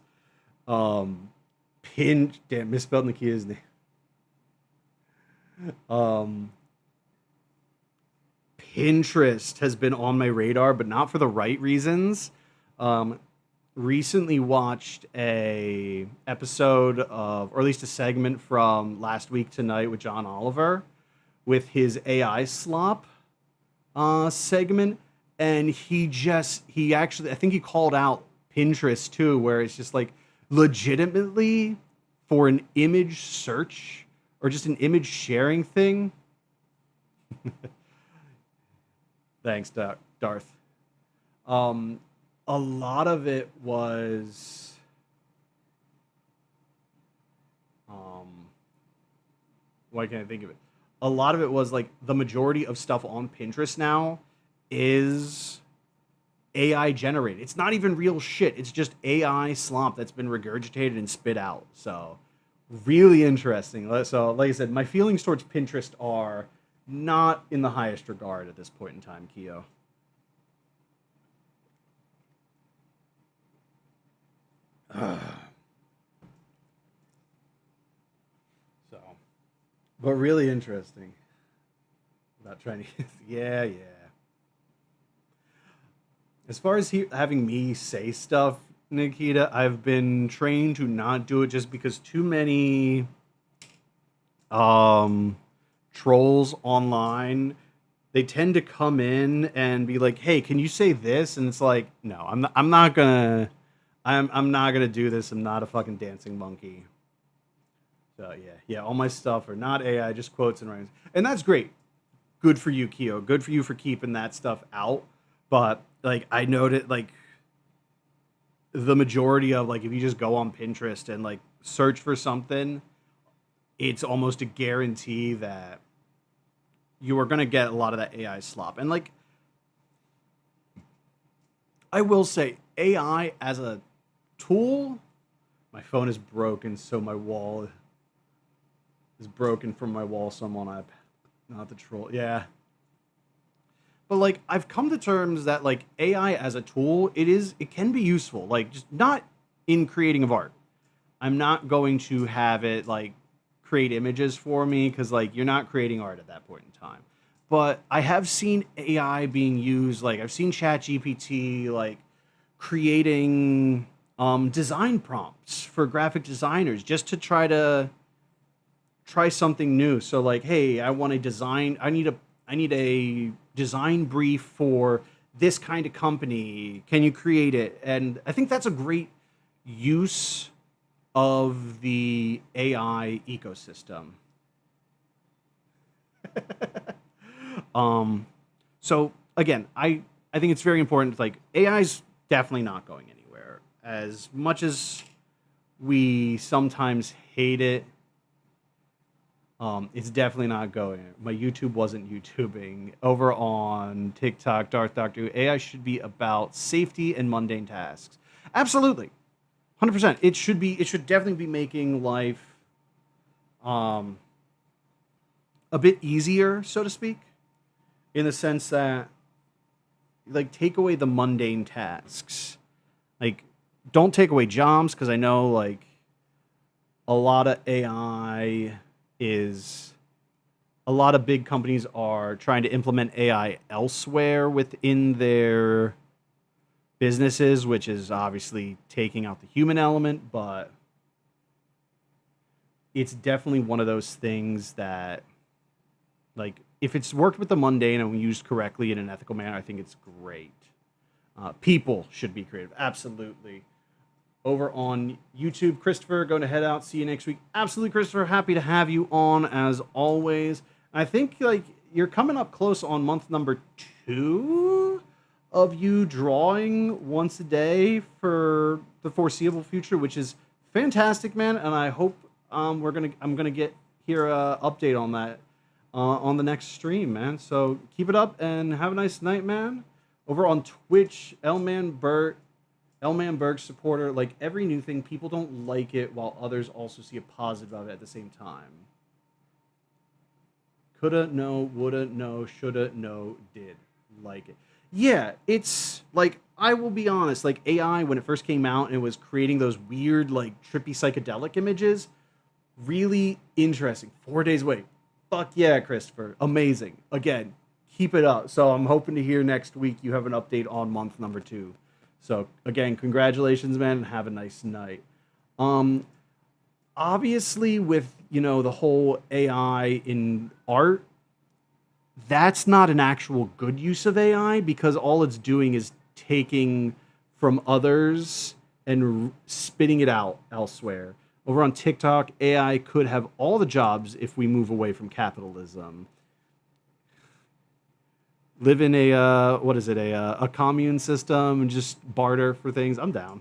S1: Damn, misspelled Nikita's name. Um, Pinterest has been on my radar, but not for the right reasons. Um, Recently watched a episode of, or at least a segment from Last Week Tonight with John Oliver with his AI slop segment, and he actually, I think he called out Pinterest too, where it's just like legitimately for an image search or just an image sharing thing. Thanks, Darth. Um, a lot of it was um, why can't I think of it? A lot of it was like the majority of stuff on Pinterest now is AI generated. It's not even real shit. It's just AI slop that's been regurgitated and spit out. So really interesting. So like I said, my feelings towards Pinterest are not in the highest regard at this point in time, Keo. So, but really interesting. About trying to, yeah, yeah. As far as having me say stuff, Nikita, I've been trained to not do it just because too many um trolls online, they tend to come in and be like, "Hey, can you say this?" And it's like, "No, I'm not gonna do this. I'm not a fucking dancing monkey." So yeah, yeah, all my stuff are not AI, just quotes and rhymes, and that's great. Good for you, Keo. Good for you for keeping that stuff out. But like, I noted like the majority of like if you just go on Pinterest and like search for something, it's almost a guarantee that you are gonna get a lot of that AI slop. And like, I will say, AI as a tool, my phone is broken, so my wall is broken from my wall, so I'm on iPad. Not the troll. Yeah. But like I've come to terms that like AI as a tool, it can be useful. Like just not in creating of art. I'm not going to have it like create images for me because like you're not creating art at that point in time. But I have seen AI being used, like I've seen ChatGPT like creating design prompts for graphic designers just to try something new. So like, hey, I need a design brief for this kind of company. Can you create it? And I think that's a great use of the AI ecosystem. Um, so again, I think it's very important. Like AI's definitely not going anywhere. As much as we sometimes hate it, it's definitely not going. My YouTube wasn't YouTubing. Over on TikTok, Darth Doctor AI should be about safety and mundane tasks. Absolutely, 100%. It should be. It should definitely be making life um, a bit easier, so to speak, in the sense that like take away the mundane tasks. Like, don't take away jobs because I know like a lot of AI is a lot of big companies are trying to implement AI elsewhere within their businesses, which is obviously taking out the human element, but it's definitely one of those things that like if it's worked with the mundane and used correctly in an ethical manner, I think it's great. People should be creative, absolutely. Over on YouTube, Christopher, going to head out. See you next week. Absolutely, Christopher. Happy to have you on as always. I think like you're coming up close on month number 2 of you drawing once a day for the foreseeable future, which is fantastic, man. And I hope I'm gonna get hear a update on that on the next stream, man. So keep it up and have a nice night, man. Over on Twitch, Elman Berg supporter. Like every new thing, people don't like it, while others also see a positive of it at the same time. Coulda, no, woulda, no, shoulda, no, did like it. Yeah, it's like I will be honest. Like AI, when it first came out and it was creating those weird, like trippy psychedelic images, really interesting. 4 days away. Fuck yeah, Christopher. Amazing. Again, keep it up. So I'm hoping to hear next week you have an update on month number 2. So again, congratulations, man, and have a nice night. Um, Obviously, with the whole AI in art, that's not an actual good use of AI because all it's doing is taking from others and spitting it out elsewhere. Over on TikTok, AI could have all the jobs if we move away from capitalism. Live in a what is it, a commune system and just barter for things. I'm down.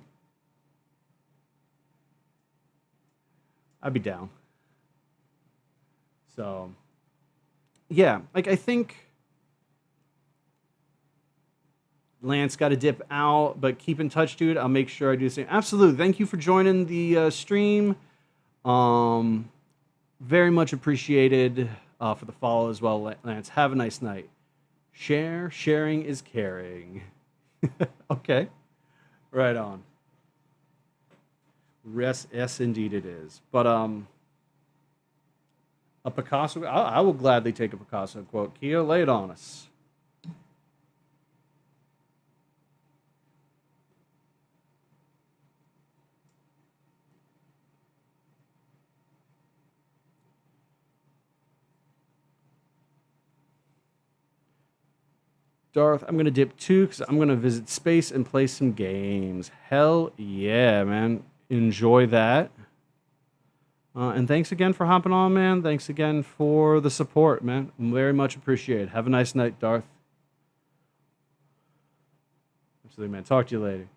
S1: I'd be down. So yeah, like I think Lance got to dip out, but keep in touch, dude. I'll make sure I do the same. Absolutely. Thank you for joining the stream. Um, Very much appreciated for the follow as well, Lance. Have a nice night. Sharing is caring. Okay, right on. Yes, indeed it is. But a Picasso. I will gladly take a Picasso quote. Kia, lay it on us. Darth, I'm gonna dip too because I'm gonna visit space and play some games. Hell yeah, man! Enjoy that. And thanks again for hopping on, man. Thanks again for the support, man. Very much appreciated. Have a nice night, Darth. Absolutely, man. Talk to you later.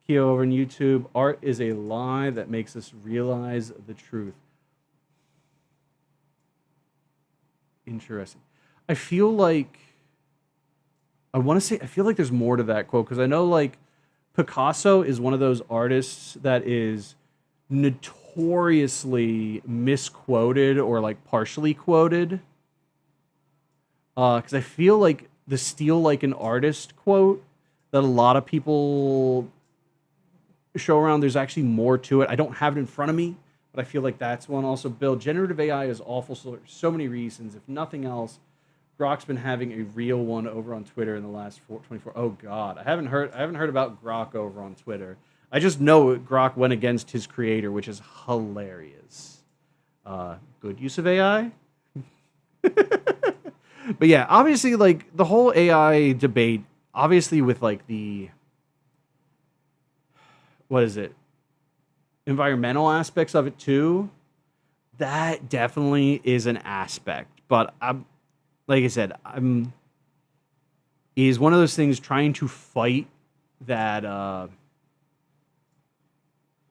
S1: Keo over on YouTube. Art is a lie that makes us realize the truth. Interesting. I feel like I feel like there's more to that quote because I know like Picasso is one of those artists that is notoriously misquoted or like partially quoted. Because I feel like the steal like an artist quote that a lot of people show around, there's actually more to it. I don't have it in front of me, but I feel like that's one. Also, Bill, generative AI is awful for so many reasons. If nothing else, Grok's been having a real one over on Twitter in the last 24. Oh God, I haven't heard about Grok over on Twitter. I just know Grok went against his creator, which is hilarious. Good use of AI. But yeah, obviously, like the whole AI debate, obviously with like the what is it, environmental aspects of it too. That definitely is an aspect, but I'm like I said, I'm is one of those things trying to fight that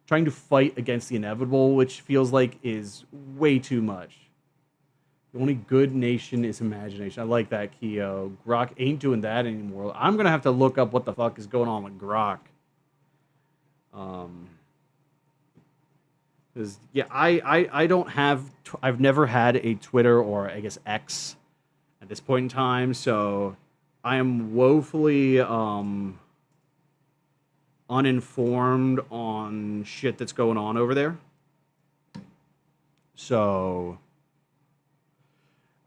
S1: trying to fight against the inevitable, which feels like is way too much. The only good nation is imagination. I like that, Keo. Grok ain't doing that anymore. I'm gonna have to look up what the fuck is going on with Grok. Um, because yeah, I don't have. I've never had a Twitter or I guess X at this point in time, so I am woefully uninformed on shit that's going on over there. So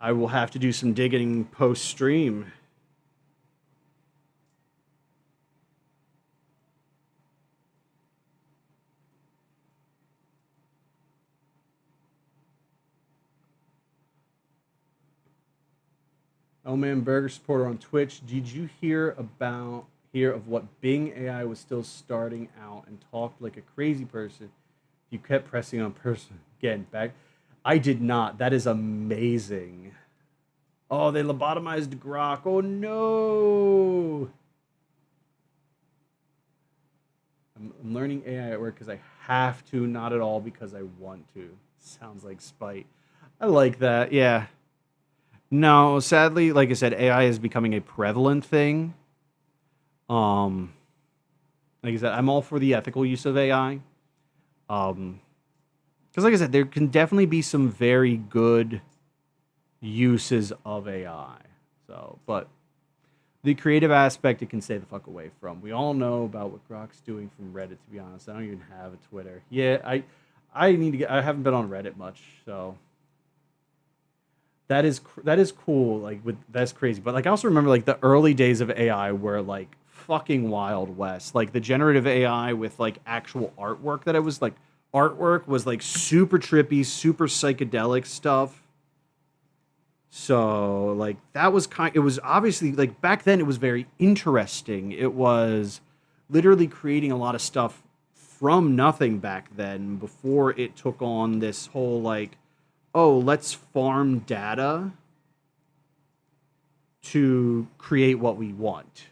S1: I will have to do some digging post stream. Oh man, Burger supporter on Twitch. Did you hear of what Bing AI was still starting out and talked like a crazy person? You kept pressing on person again back. I did not. That is amazing. Oh, they lobotomized Grok. Oh no. I'm learning AI at work because I have to, not at all because I want to. Sounds like spite. I like that. Yeah. No, sadly, like I said, AI is becoming a prevalent thing. Um, like I said, I'm all for the ethical use of AI. Um, because like I said, there can definitely be some very good uses of AI. So, but the creative aspect it can stay the fuck away from. We all know about what Grok's doing from Reddit. To be honest, I don't even have a Twitter. Yeah, I need to get. I haven't been on Reddit much, so that is cool. Like with that's crazy. But like I also remember like the early days of AI were like fucking wild west. Like the generative AI with like actual artwork that it was like artwork was like super trippy, super psychedelic stuff. So like that was it was obviously like back then it was very interesting. It was literally creating a lot of stuff from nothing back then before it took on this whole like, oh, let's farm data to create what we want.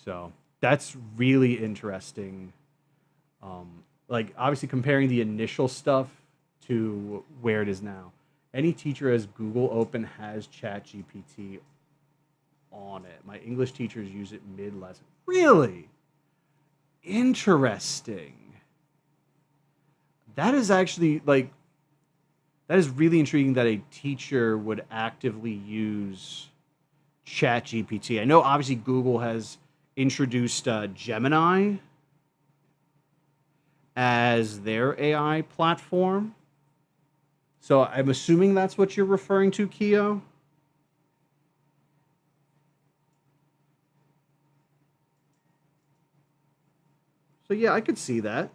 S1: So that's really interesting. Like obviously comparing the initial stuff to where it is now. Any teacher as Google Open has ChatGPT on it. My English teachers use it mid lesson. Really interesting. That is actually like that is really intriguing that a teacher would actively use ChatGPT. I know obviously Google has introduced Gemini as their AI platform. So I'm assuming that's what you're referring to, Keo. So yeah, I could see that.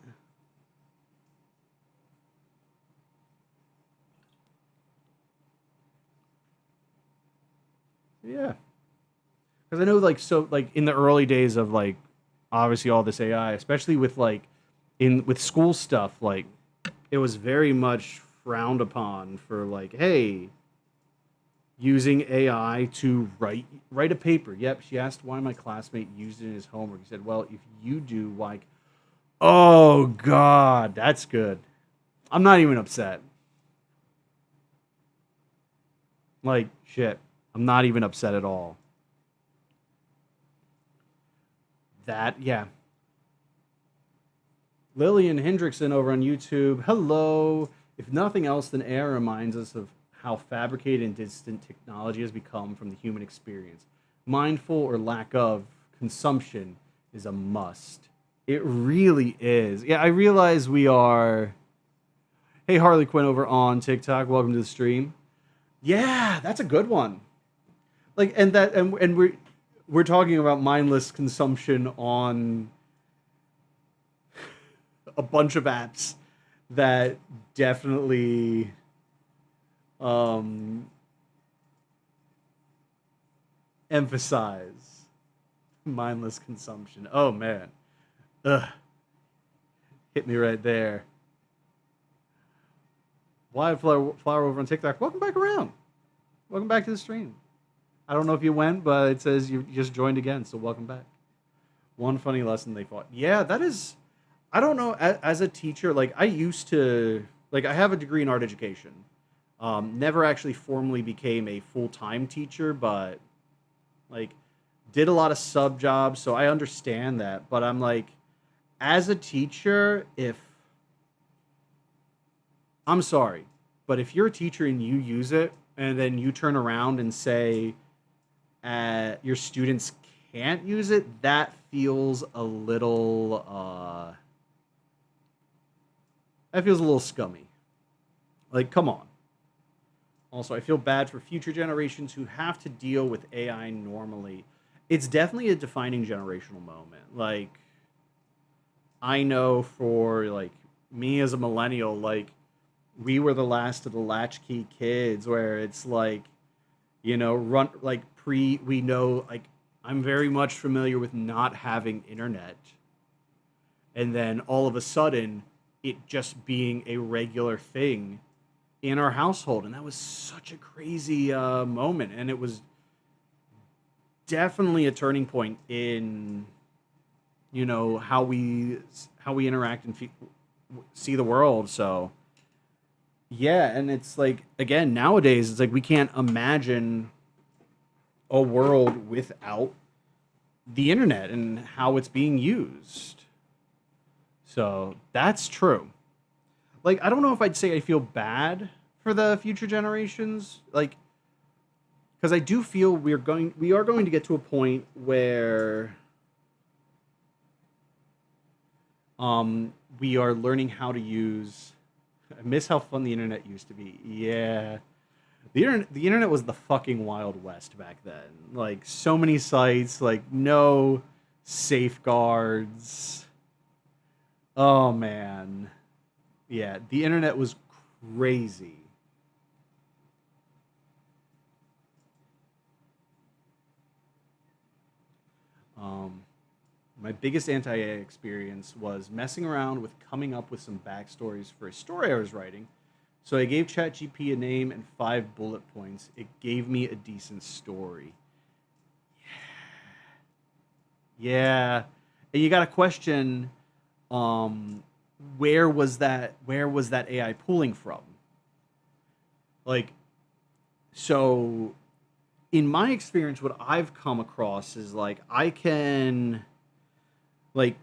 S1: Yeah, because I know like so like in the early days of like obviously all this AI, especially with like in with school stuff, like it was very much frowned upon for like, hey, using AI to write a paper. Yep, she asked why my classmate used it in his homework. He said, "Well, if you do, like, oh God, that's good. I'm not even upset. Like, shit, I'm not even upset at all. That, yeah." Lillian Hendrickson over on YouTube. Hello. If nothing else, then AI reminds us of how fabricated and distant technology has become from the human experience. Mindful or lack of consumption is a must. It really is. Yeah, I realize we are. Hey, Harley Quinn over on TikTok. Welcome to the stream. Yeah, that's a good one. Like, and we're talking about mindless consumption on a bunch of apps that definitely um, emphasize mindless consumption. Oh man, ugh, hit me right there. Wildflower over on TikTok. Welcome back around. Welcome back to the stream. I don't know if you went, but it says you just joined again, so welcome back. One funny lesson they fought. Yeah, that is. I don't know. As a teacher, like I used to, like I have a degree in art education. Never actually formally became a full time teacher, but like did a lot of sub jobs, so I understand that. But I'm like, as a teacher, if I'm sorry, but if you're a teacher and you use it, and then you turn around and say your students can't use it, that feels a little that feels a little scummy. Like, come on. Also, I feel bad for future generations who have to deal with AI normally. It's definitely a defining generational moment. Like, I know for like me as a millennial, like we were the last of the latchkey kids where it's like, run like we know like I'm very much familiar with not having internet and then all of a sudden it just being a regular thing in our household, and that was such a crazy moment, and it was definitely a turning point in how we interact and see the world. So yeah, and it's like again nowadays it's like we can't imagine a world without the internet and how it's being used. So that's true. Like I don't know if I'd say I feel bad for the future generations, like because I do feel we are going to get to a point where we are learning how to use. I miss how fun the internet used to be. Yeah, the internet was the fucking wild west back then. Like so many sites, like no safeguards. Oh man, yeah, the internet was crazy. Um, my biggest anti-AI experience was messing around with coming up with some backstories for a story I was writing. So I gave ChatGPT a name and 5 bullet points. It gave me a decent story. Yeah, and you got to question, um, where was that AI pulling from? Like, so in my experience, what I've come across is like I can like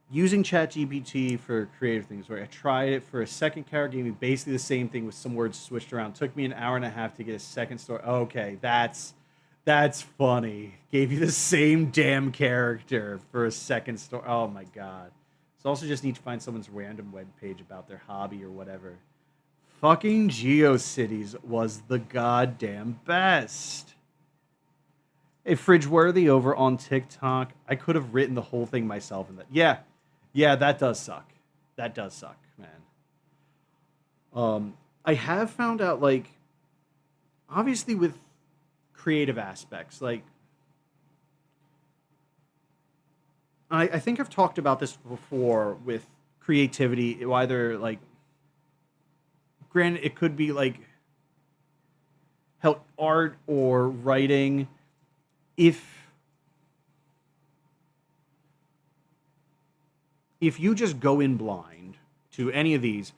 S1: using ChatGPT for creative things. Where I tried it for a second character, gave me basically the same thing with some words switched around. Took me an hour and a half to get a second story. Okay, that's funny. Gave you the same damn character for a second story. Oh my god. So also just need to find someone's random web page about their hobby or whatever. Fucking GeoCities was the goddamn best. Hey, Fridgeworthy over on TikTok. I could have written the whole thing myself in that. Yeah, yeah, that does suck. That does suck, man. I have found out like obviously with creative aspects, like I think I've talked about this before with creativity. Either like, granted, it could be like help art or writing. If you just go in blind to any of these,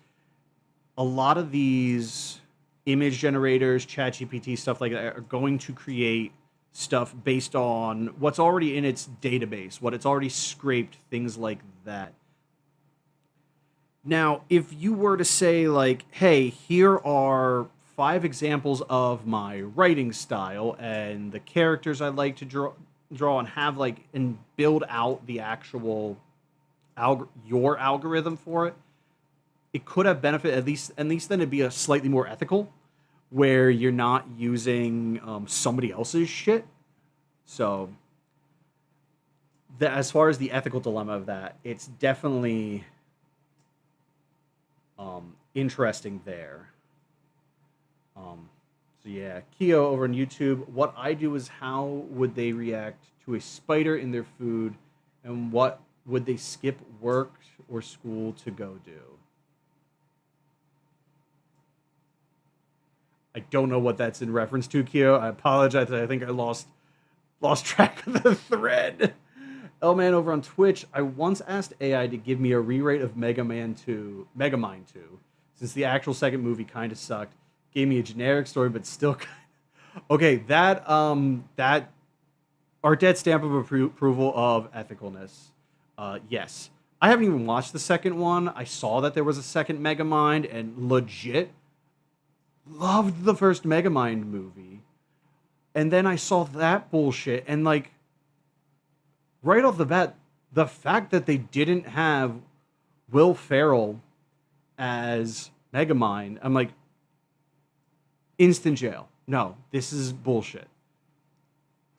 S1: a lot of these image generators, ChatGPT, stuff like that, are going to create stuff based on what's already in its database, what it's already scraped, things like that. Now, if you were to say, like, hey, here are 5 examples of my writing style and the characters I'd like to draw and have like and build out the actual your algorithm for it, it could have benefit at least then it'd be a slightly more ethical where you're not using somebody else's shit. So as far as the ethical dilemma of that, it's definitely interesting there. Um, so yeah, Keo over on YouTube. What I do is how would they react to a spider in their food, and what would they skip work or school to go do? I don't know what that's in reference to, Keo. I apologize. I think I lost track of the thread. L Man over on Twitch. I once asked AI to give me a rewrite of Megamind 2, since the actual second movie kind of sucked. Gave me a generic story, but still kind of okay. That our dead stamp of approval of ethicalness. Yes, I haven't even watched the second one. I saw that there was a second Megamind, and legit loved the first Megamind movie. And then I saw that bullshit, and like right off the bat, the fact that they didn't have Will Ferrell as Megamind, I'm like, instant jail. No, this is bullshit.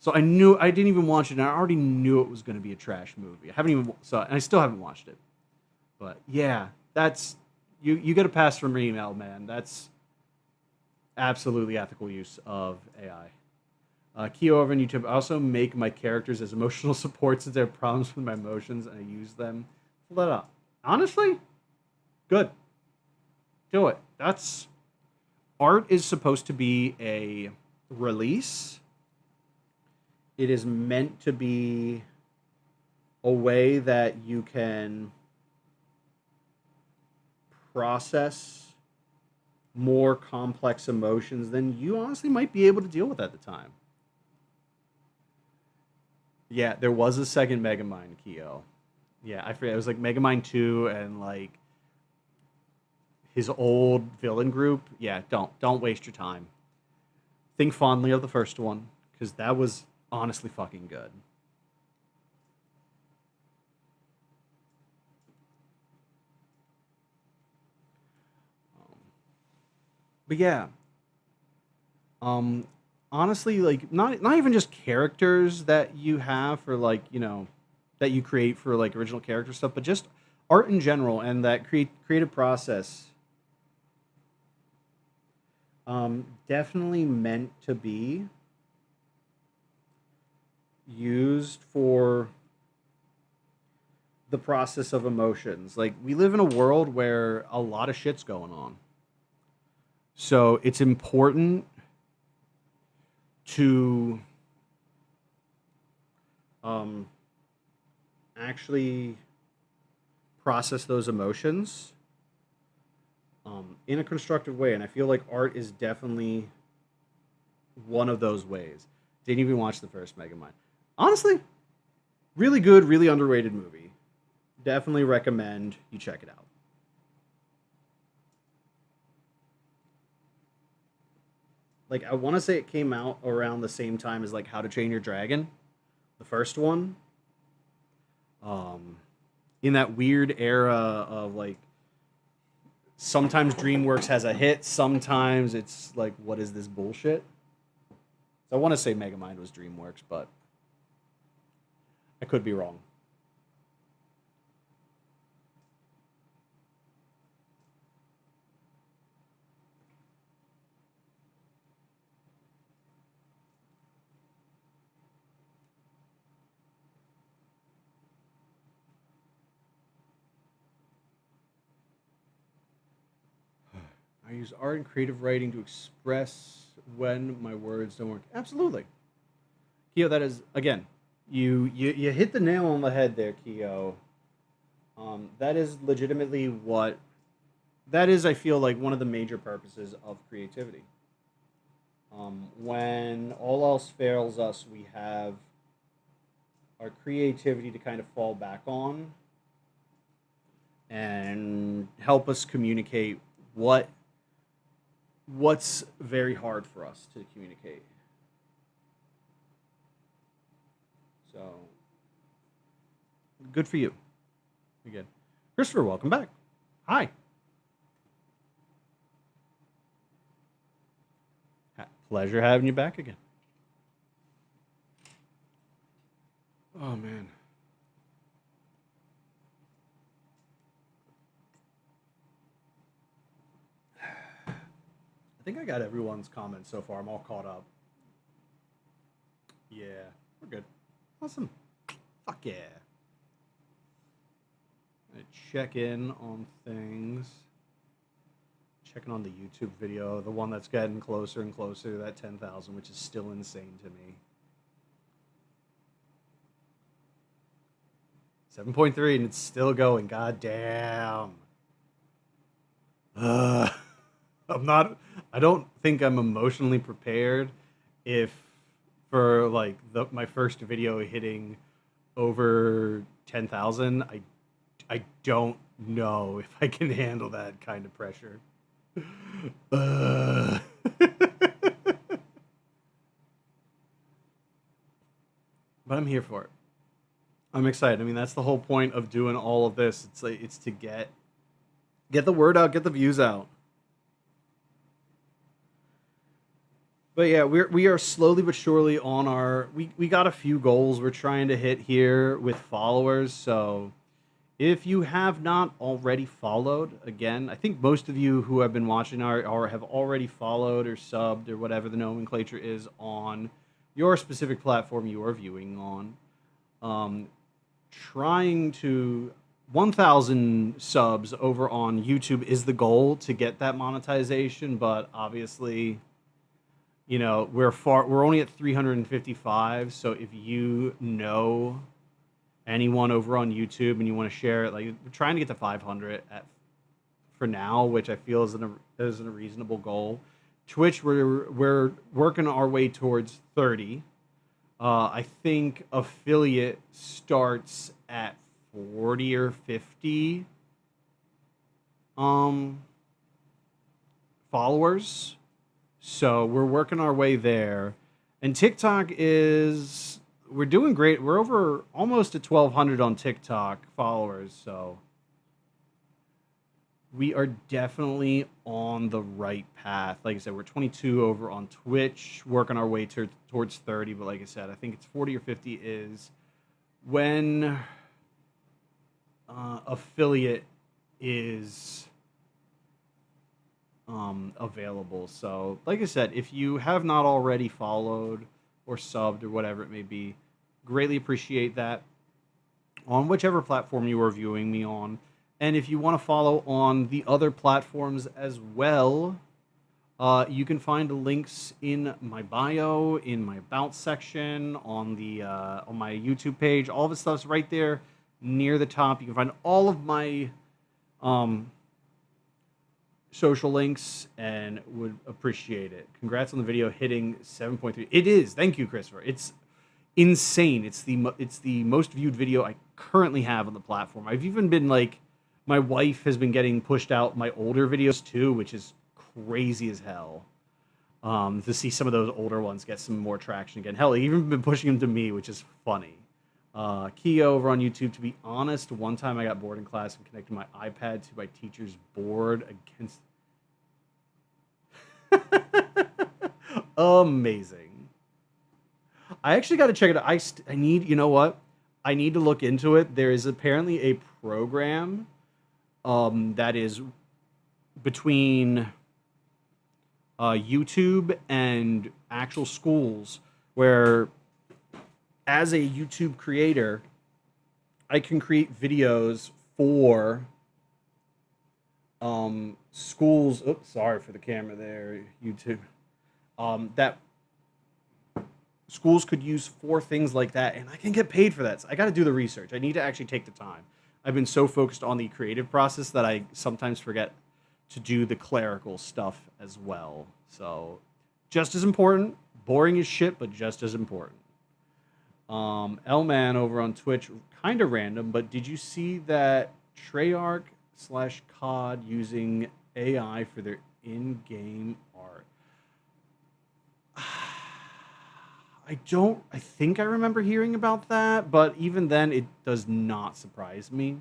S1: So I didn't even watch it, and I already knew it was going to be a trash movie. I haven't even saw it, and I still haven't watched it. But yeah, that's you get a pass from email, man. That's absolutely ethical use of AI. Keo over on YouTube. I also make my characters as emotional support since they have problems with my emotions, and I use them to let up. Honestly, good. Do it. That's art is supposed to be a release. It is meant to be a way that you can process more complex emotions than you honestly might be able to deal with at the time. Yeah, there was a second Megamind, Kyo. Yeah, I forget. It was like Megamind 2 and like his old villain group. Yeah, don't waste your time. Think fondly of the first one because that was honestly fucking good. Um, but yeah, um, honestly, like not even just characters that you have for like that you create for like original character stuff, but just art in general and that creative process. Definitely meant to be used for the process of emotions. Like we live in a world where a lot of shit's going on. So it's important to um, actually process those emotions in a constructive way. And I feel like art is definitely one of those ways. Didn't even watch the first Megamind. Honestly, really good, really underrated movie. Definitely recommend you check it out. Like I want to say it came out around the same time as like How to Train Your Dragon, the first one. Um, in that weird era of like sometimes DreamWorks has a hit, sometimes it's like what is this bullshit? So I want to say Megamind was DreamWorks, but I could be wrong. I use art and creative writing to express when my words don't work. Absolutely, Keo. That is again, you hit the nail on the head there, Keo. That is legitimately what that is. I feel like one of the major purposes of creativity. When all else fails us, we have our creativity to kind of fall back on and help us communicate what's very hard for us to communicate. So good for you again, Christopher. Welcome back. Hi. Pleasure having you back again. Oh man, I think I got everyone's comments so far. I'm all caught up. Yeah, we're good. Awesome. Fuck yeah. Check in on things. Checking on the YouTube video, the one that's getting closer and closer to that 10,000, which is still insane to me. 7.3 and it's still going. God damn. Uh, I'm not. I don't think I'm emotionally prepared if for like my first video hitting over 10,000. I don't know if I can handle that kind of pressure. Uh. But I'm here for it. I'm excited. I mean, that's the whole point of doing all of this. It's like it's to get the word out, get the views out. But yeah, we are slowly but surely on our we got a few goals we're trying to hit here with followers. So if you have not already followed, again, I think most of you who have been watching are have already followed or subbed or whatever the nomenclature is on your specific platform you are viewing on. Um, Trying to 1,000 subs over on YouTube is the goal to get that monetization, but obviously, we're only at 355. So if you know anyone over on YouTube and you want to share it, like we're trying to get to 500 for now, which I feel is a reasonable goal. Twitch, we're working our way towards 30. I think affiliate starts at 40 or 50 um followers. So we're working our way there. And TikTok is we're doing great. We're over almost at 1200 on TikTok followers, so we are definitely on the right path. Like I said, we're 22 over on Twitch, working our way towards 30. But like I said, I think it's 40 or 50 is when affiliate is available. So, like I said, if you have not already followed or subbed or whatever it may be, greatly appreciate that on whichever platform you are viewing me on. And if you want to follow on the other platforms as well, you can find links in my bio, in my about section, on my YouTube page. All of the stuff's right there near the top. You can find all of my social links and would appreciate it. Congrats on the video hitting 7.3. It is. Thank you, Christopher. It's insane. It's the most viewed video I currently have on the platform. I've even been like, my wife has been getting pushed out my older videos too, which is crazy as hell. To see some of those older ones get some more traction again. Hell, even been pushing them to me, which is funny. Kia over on YouTube. To be honest, one time I got bored in class and connected my iPad to my teacher's board against. Amazing. I actually got to check it out. I need, you know what? I need to look into it. There is apparently a program that is between YouTube and actual schools where, as a YouTube creator, I can create videos for schools. Oops, sorry for the camera there, YouTube. That schools could use for things like that, and I can get paid for that. So I got to do the research. I need to actually take the time. I've been so focused on the creative process that I sometimes forget to do the clerical stuff as well. So, just as important. Boring as shit, but just as important. L-Man over on Twitch, kind of random, but did you see that Treyarch / COD using AI for their in-game art? I think I remember hearing about that, but even then, it does not surprise me.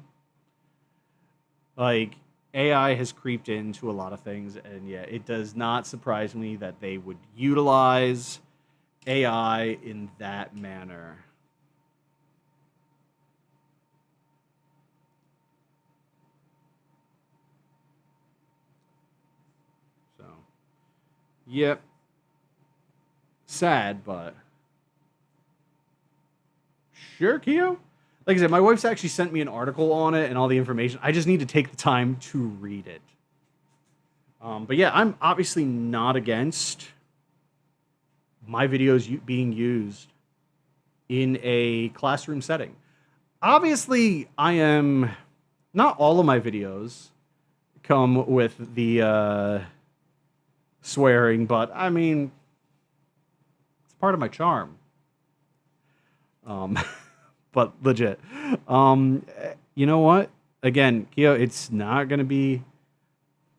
S1: Like, AI has creeped into a lot of things, and yeah, it does not surprise me that they would utilize AI in that manner. So, yep. Sad, but sure, Keo. Like I said, my wife's actually sent me an article on it and all the information. I just need to take the time to read it. But yeah, I'm obviously not against my videos being used in a classroom setting. Obviously, I am not all of my videos come with the swearing, but I mean, it's part of my charm. But legit. You know what? Again, Keo, it's not going to be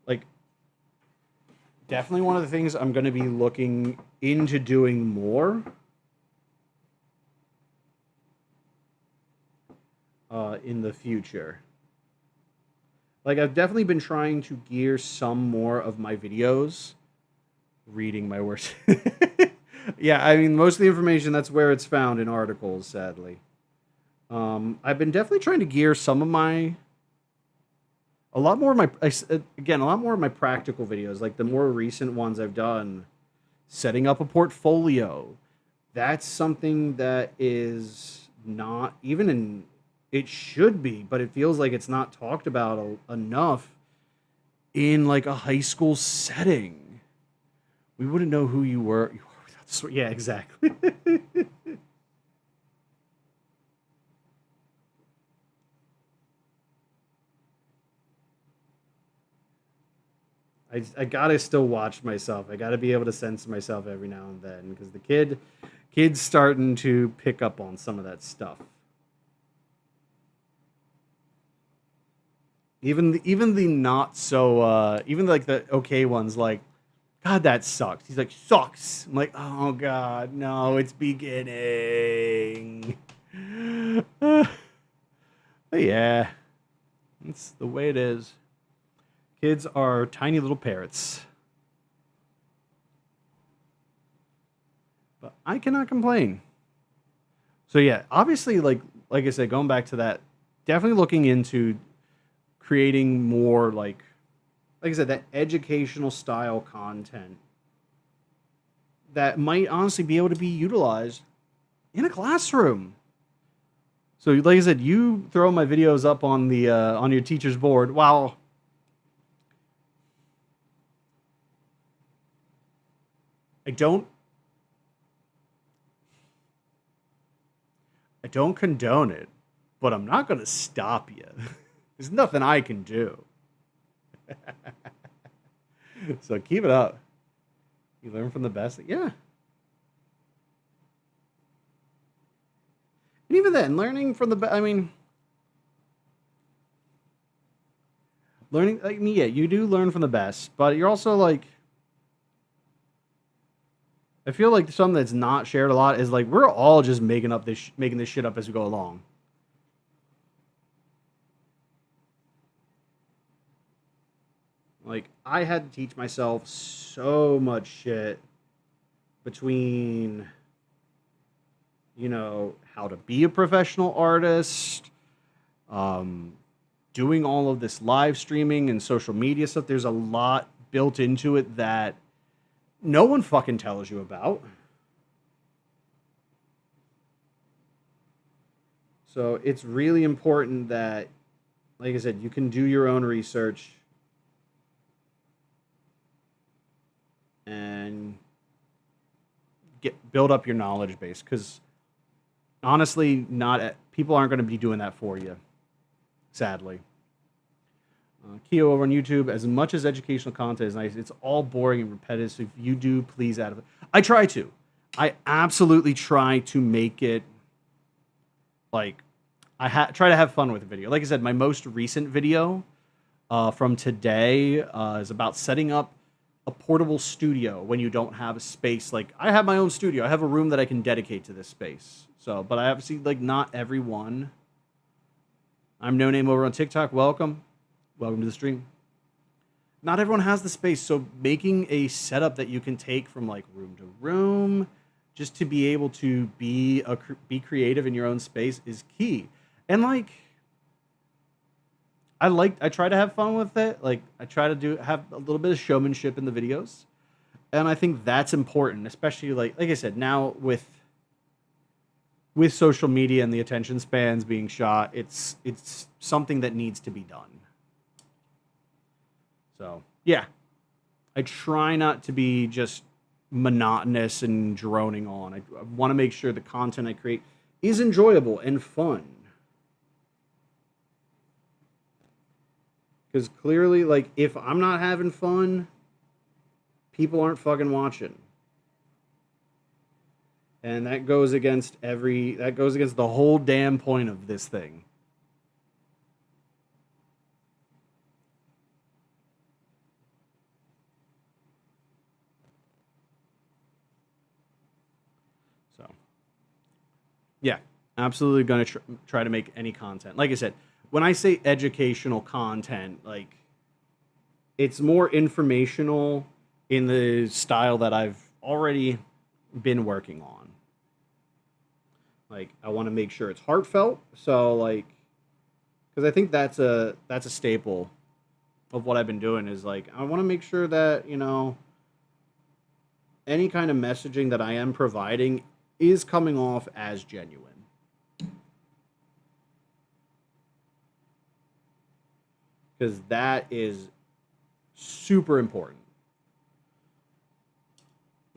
S1: like definitely one of the things I'm going to be looking into doing more. In the future. Like, I've definitely been trying to gear some more of my videos reading my words. Yeah, I mean, most of the information, that's where it's found in articles, sadly. I've been definitely trying to gear some of my, a lot more of my, again, a lot more of my practical videos, like the more recent ones I've done, setting up a portfolio. That's something that is not even in, it should be, but it feels like it's not talked about enough in like a high school setting. We wouldn't know who you were. Yeah, exactly. I gotta still watch myself. I gotta be able to censor myself every now and then because kid's starting to pick up on some of that stuff. Even the not so even like the okay ones like God that sucks. He's like sucks. I'm like oh God no it's beginning. But yeah, it's the way it is. Kids are tiny little parrots. But I cannot complain. So yeah, obviously like I said, going back to that, definitely looking into creating more like I said, that educational style content that might honestly be able to be utilized in a classroom. So like I said, you throw my videos up on your teacher's board. Wow. I don't I don't condone it, but I'm not gonna stop you. There's nothing I can do. So keep it up. You learn from the best. Yeah. And even then, learning from the best. I mean, learning. Like me, yeah, you do learn from the best, but you're also like. I feel like something that's not shared a lot is like we're all just making this shit up as we go along. Like I had to teach myself so much shit between how to be a professional artist, um, doing all of this live streaming and social media stuff. There's a lot built into it that no one fucking tells you about. So it's really important that, like I said, you can do your own research and build up your knowledge base. Because honestly, not people aren't going to be doing that for you. Sadly. Keo over on YouTube, as much as educational content is nice, it's all boring and repetitive. So if you do, please add it. I try to. I absolutely try to make it like try to have fun with the video. Like I said, my most recent video from today is about setting up a portable studio when you don't have a space. Like I have my own studio. I have a room that I can dedicate to this space. So, but I obviously like not everyone. I'm No Name over on TikTok. Welcome to the stream. Not everyone has the space, so making a setup that you can take from like room to room, just to be able to be creative in your own space is key. And like, I try to have fun with it. Like I try to have a little bit of showmanship in the videos, and I think that's important, especially like I said, now with social media and the attention spans being shot, it's something that needs to be done. So yeah, I try not to be just monotonous and droning on. I want to make sure the content I create is enjoyable and fun. Because clearly, like, if I'm not having fun, people aren't fucking watching. And that goes against the whole damn point of this thing. So, yeah, absolutely going to try to make any content. Like I said, when I say educational content, like it's more informational in the style that I've already been working on. Like I want to make sure it's heartfelt, so like because I think that's a staple of what I've been doing is like I want to make sure that, any kind of messaging that I am providing is coming off as genuine. Because that is super important.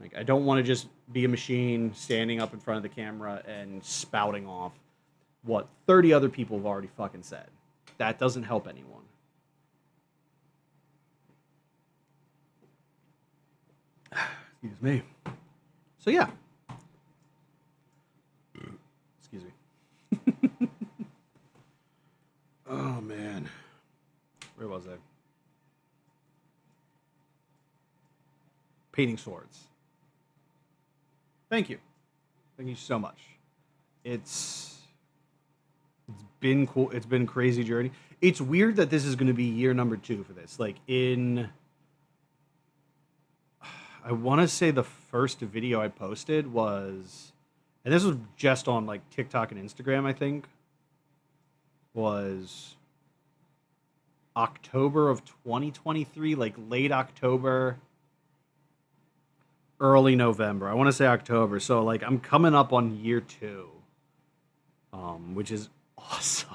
S1: Like, I don't want to just be a machine standing up in front of the camera and spouting off what 30 other people have already fucking said. That doesn't help anyone. Excuse me. So yeah. Excuse me. Oh man. Where was I? Painting swords. Thank you. Thank you so much. It's been cool. It's been a crazy journey. It's weird that this is going to be year number 2 for this. Like in I want to say the first video I posted was, and this was just on like TikTok and Instagram, I think, was October of 2023, like late October, early November. I want to say October. So like I'm coming up on year 2, which is awesome.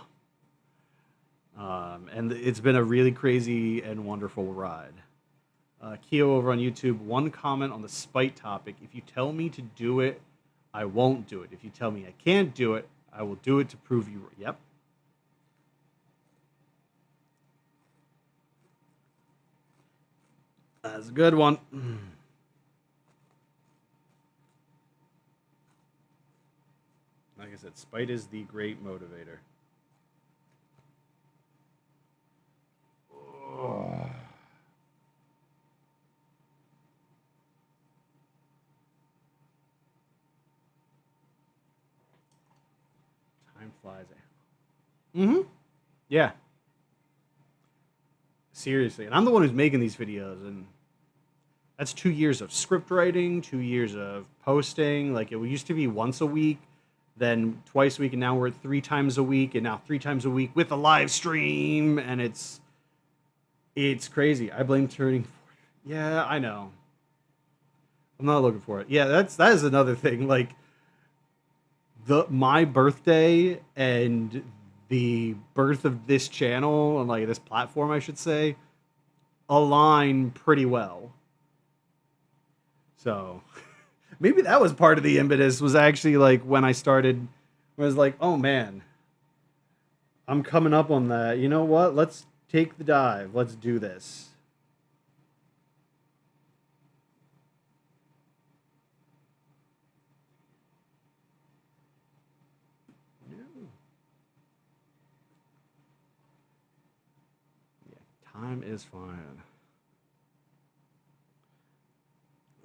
S1: And it's been a really crazy and wonderful ride. Keo over on YouTube, one comment on the spite topic. If you tell me to do it, I won't do it. If you tell me I can't do it, I will do it to prove you. Yep. That's a good one. Like I said, spite is the great motivator. Ugh. Time flies. Mm-hmm. Yeah. Seriously. And I'm the one who's making these videos, and that's 2 years of script writing, 2 years of posting. Like it used to be once a week, then twice a week, and now we're at 3 times a week, and now 3 times a week with a live stream, and it's crazy. I blame turning. Yeah, I know. I'm not looking for it. Yeah, that is another thing. Like the my birthday and the birth of this channel and like this platform, I should say, align pretty well. So maybe that was part of the impetus, was actually like when I started, I was like, oh man, I'm coming up on that. You know what? Let's take the dive. Let's do this. Yeah, time is fine.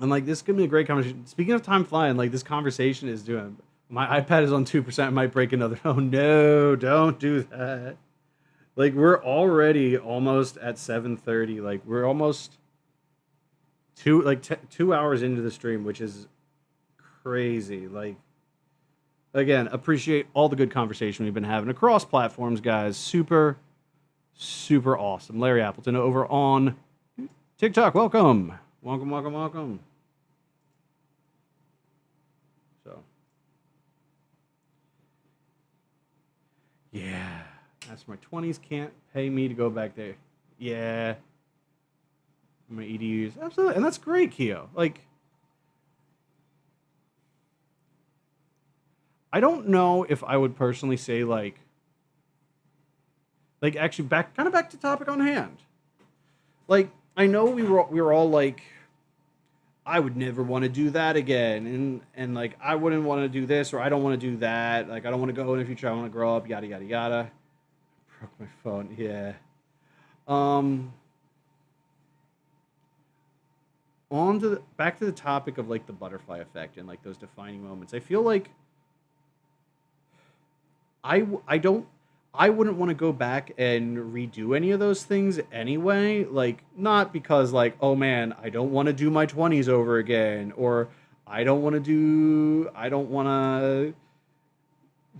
S1: And like this is gonna be a great conversation. Speaking of time flying, like this conversation is doing. My iPad is on 2%. I might break another. Oh no! Don't do that. Like we're already almost at 7:30. Like we're almost 2 hours into the stream, which is crazy. Like again, appreciate all the good conversation we've been having across platforms, guys. Super, super awesome. Larry Appleton over on TikTok. Welcome, welcome, welcome, welcome. So, yeah, that's my 20s can't pay me to go back there. Yeah, my EDUs, absolutely, and that's great, Keo. Like, I don't know if I would personally say like actually back to topic on hand. Like, I know we were all like, I would never want to do that again, and like I wouldn't want to do this, or I don't want to do that. Like I don't want to go in the future. I want to grow up. Yada yada yada. Broke my phone. Yeah. Um. On to back to the topic of like the butterfly effect and like those defining moments. I feel like I don't I wouldn't want to go back and redo any of those things anyway. Like not because like, oh man, I don't want to do my 20s over again, or I don't want to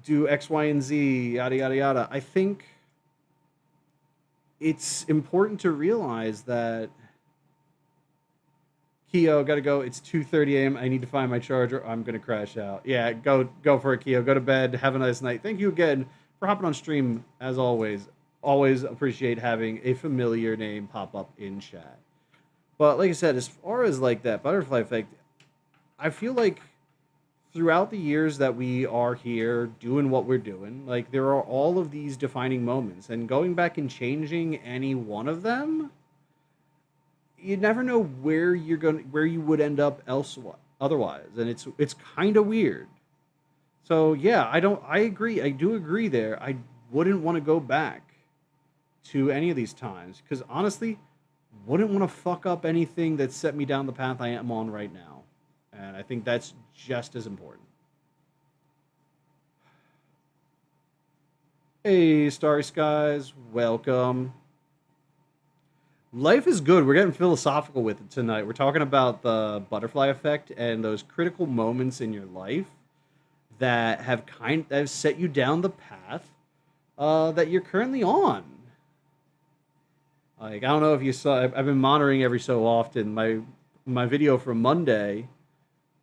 S1: do X, Y, and Z, yada yada yada. I think it's important to realize that Keo, gotta go. It's 2:30 a.m. I need to find my charger. I'm gonna crash out. Yeah, go for it, Keo. Go to bed. Have a nice night. Thank you again for hopping on stream as always. Always appreciate having a familiar name pop up in chat. But like I said, as far as like that butterfly effect, I feel like throughout the years that we are here doing what we're doing, like there are all of these defining moments, and going back and changing any one of them you never know where you would end up elsewhere otherwise, and it's kind of weird. So yeah, I agree. I do agree there. I wouldn't want to go back to any of these times because honestly, wouldn't want to fuck up anything that set me down the path I am on right now. And I think that's just as important. Hey, Starry Skies, welcome. Life is good. We're getting philosophical with it tonight. We're talking about the butterfly effect and those critical moments in your life that have set you down the path that you're currently on. Like I don't know if you saw. I've been monitoring every so often my video from Monday.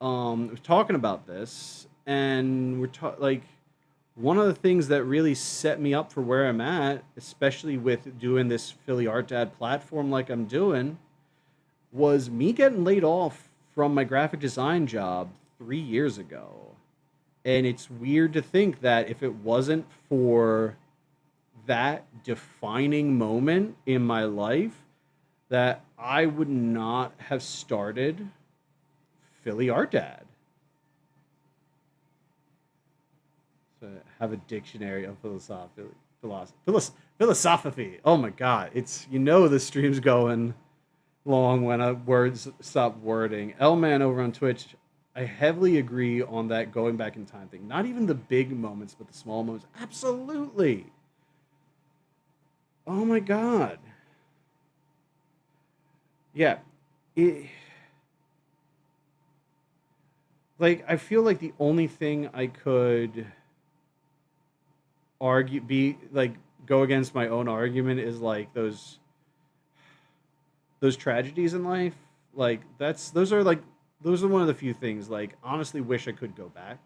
S1: Was talking about this, and like one of the things that really set me up for where I'm at, especially with doing this Philly Art Dad platform like I'm doing, was me getting laid off from my graphic design job 3 years ago. And it's weird to think that if it wasn't for that defining moment in my life, that I would not have started Philly Art Dad. So have a dictionary of philosophy. Oh my god, it's the stream's going long when words stop wording. L Man over on Twitch, I heavily agree on that going back in time thing. Not even the big moments, but the small moments. Absolutely. Oh my god. Yeah. It, like I feel like the only thing I could argue be like go against my own argument is like those tragedies in life. Like those are one of the few things like honestly wish I could go back.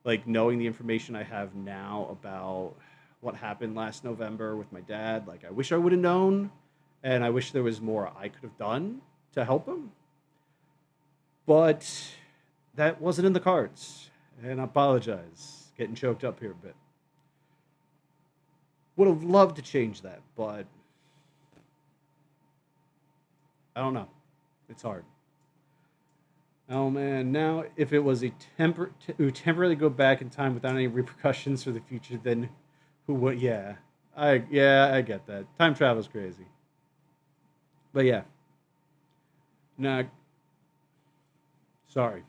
S1: Like knowing the information I have now about what happened last November with my dad, like I wish I would have known and I wish there was more I could have done to help him. But that wasn't in the cards. And I apologize. Getting choked up here a bit. Would have loved to change that, but I don't know. It's hard. Oh man, now if it was a temporarily go back in time without any repercussions for the future, then who would? I get that. Time travel's crazy, but yeah, nah, sorry,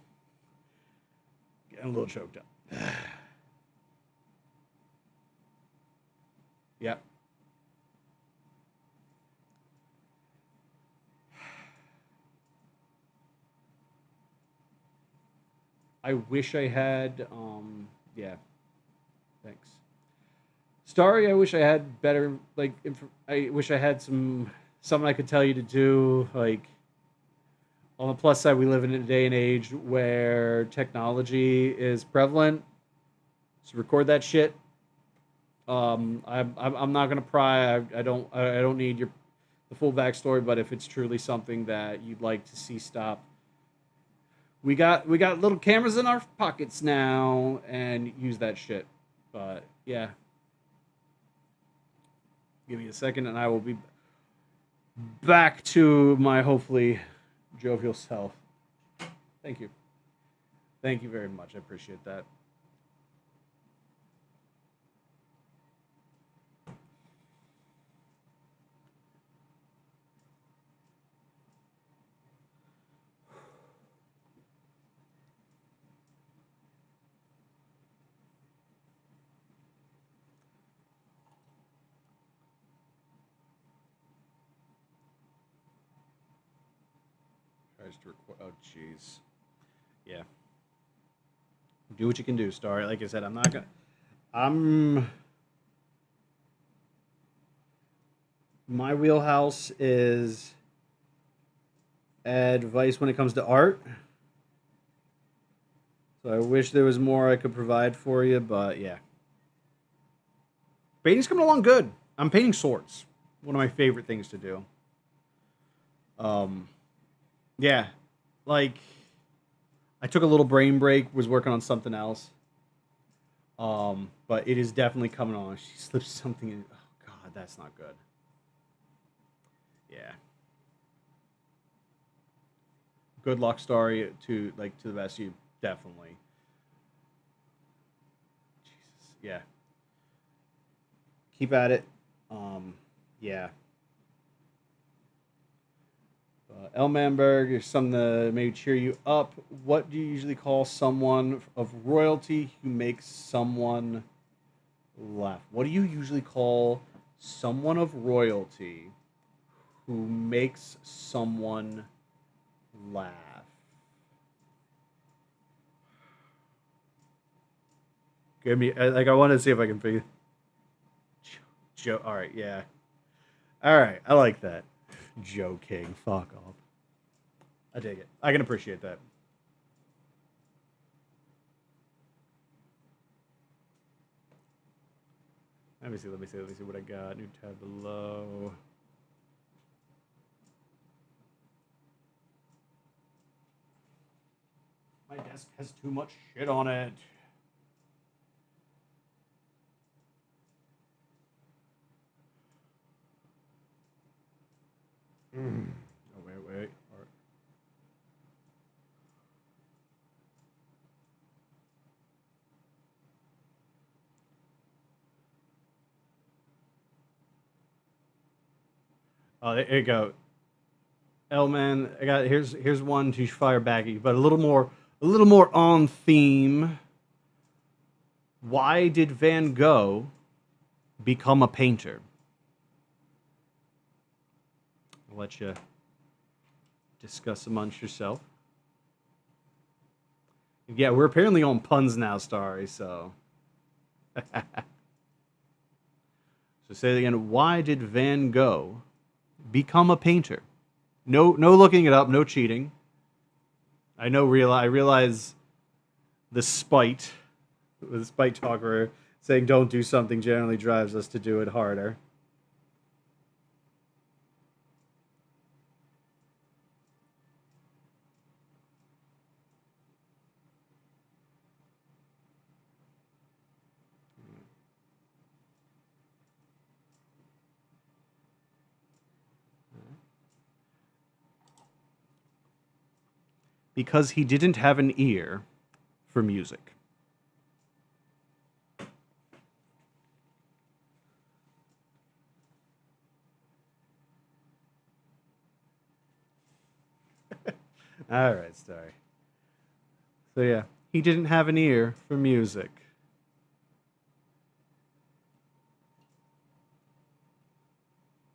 S1: getting a little choked up. Yeah, I wish I had. Yeah, thanks. Starry, I wish I had better. I wish I had something I could tell you to do. Like on the plus side, we live in a day and age where technology is prevalent. So record that shit. I'm not gonna pry. I don't need the full backstory. But if it's truly something that you'd like to see stop, we got little cameras in our pockets now, and use that shit. But yeah, give me a second, and I will be back to my hopefully jovial self. Thank you. Thank you very much. I appreciate that. Tries to record. Oh, jeez. Yeah. Do what you can do, Star. Like I said, I'm not gonna. I'm. My wheelhouse is advice when it comes to art. So I wish there was more I could provide for you, but yeah. Painting's coming along good. I'm painting swords. One of my favorite things to do. Um, yeah, like I took a little brain break, was working on something else. But it is definitely coming on. She slipped something in. Oh God, that's not good. Yeah. Good luck story to the best of you, definitely. Jesus, yeah. Keep at it. Yeah. Elmanberg is something to maybe cheer you up. What do you usually call someone of royalty who makes someone laugh? What do you usually call someone of royalty who makes someone laugh? Give me like I want to see if I can figure. Joe. All right, yeah. All right, I like that. Joe King. Fuck off. I dig it. I can appreciate that. Let me see. Let me see. Let me see what I got. New tab below. My desk has too much shit on it. Oh wait, wait. Oh, there you go. Elman, I got here's one to fire back at you, but a little more on theme. Why did Van Gogh become a painter? I'll let you discuss amongst yourself. Yeah, we're apparently on puns now, Starry. So, so say it again. Why did Van Gogh become a painter? No, no looking it up. No cheating. I know. I realize the spite talker saying don't do something generally drives us to do it harder. Because he didn't have an ear for music. All right, sorry. So yeah, he didn't have an ear for music.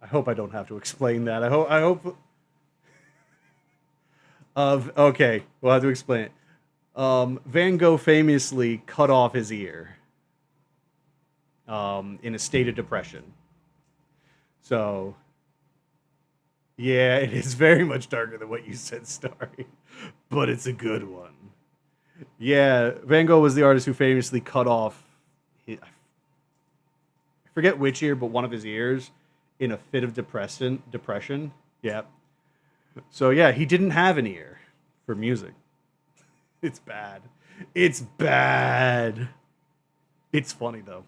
S1: I hope I don't have to explain that. I hope of okay, we'll have to explain it. Van Gogh famously cut off his ear in a state of depression. So yeah, it is very much darker than what you said, Starry, but it's a good one. Yeah, Van Gogh was the artist who famously cut off. I forget which ear, but one of his ears in a fit of depression. Depression. Yeah. So yeah, he didn't have an ear for music. It's bad. It's bad. It's funny though.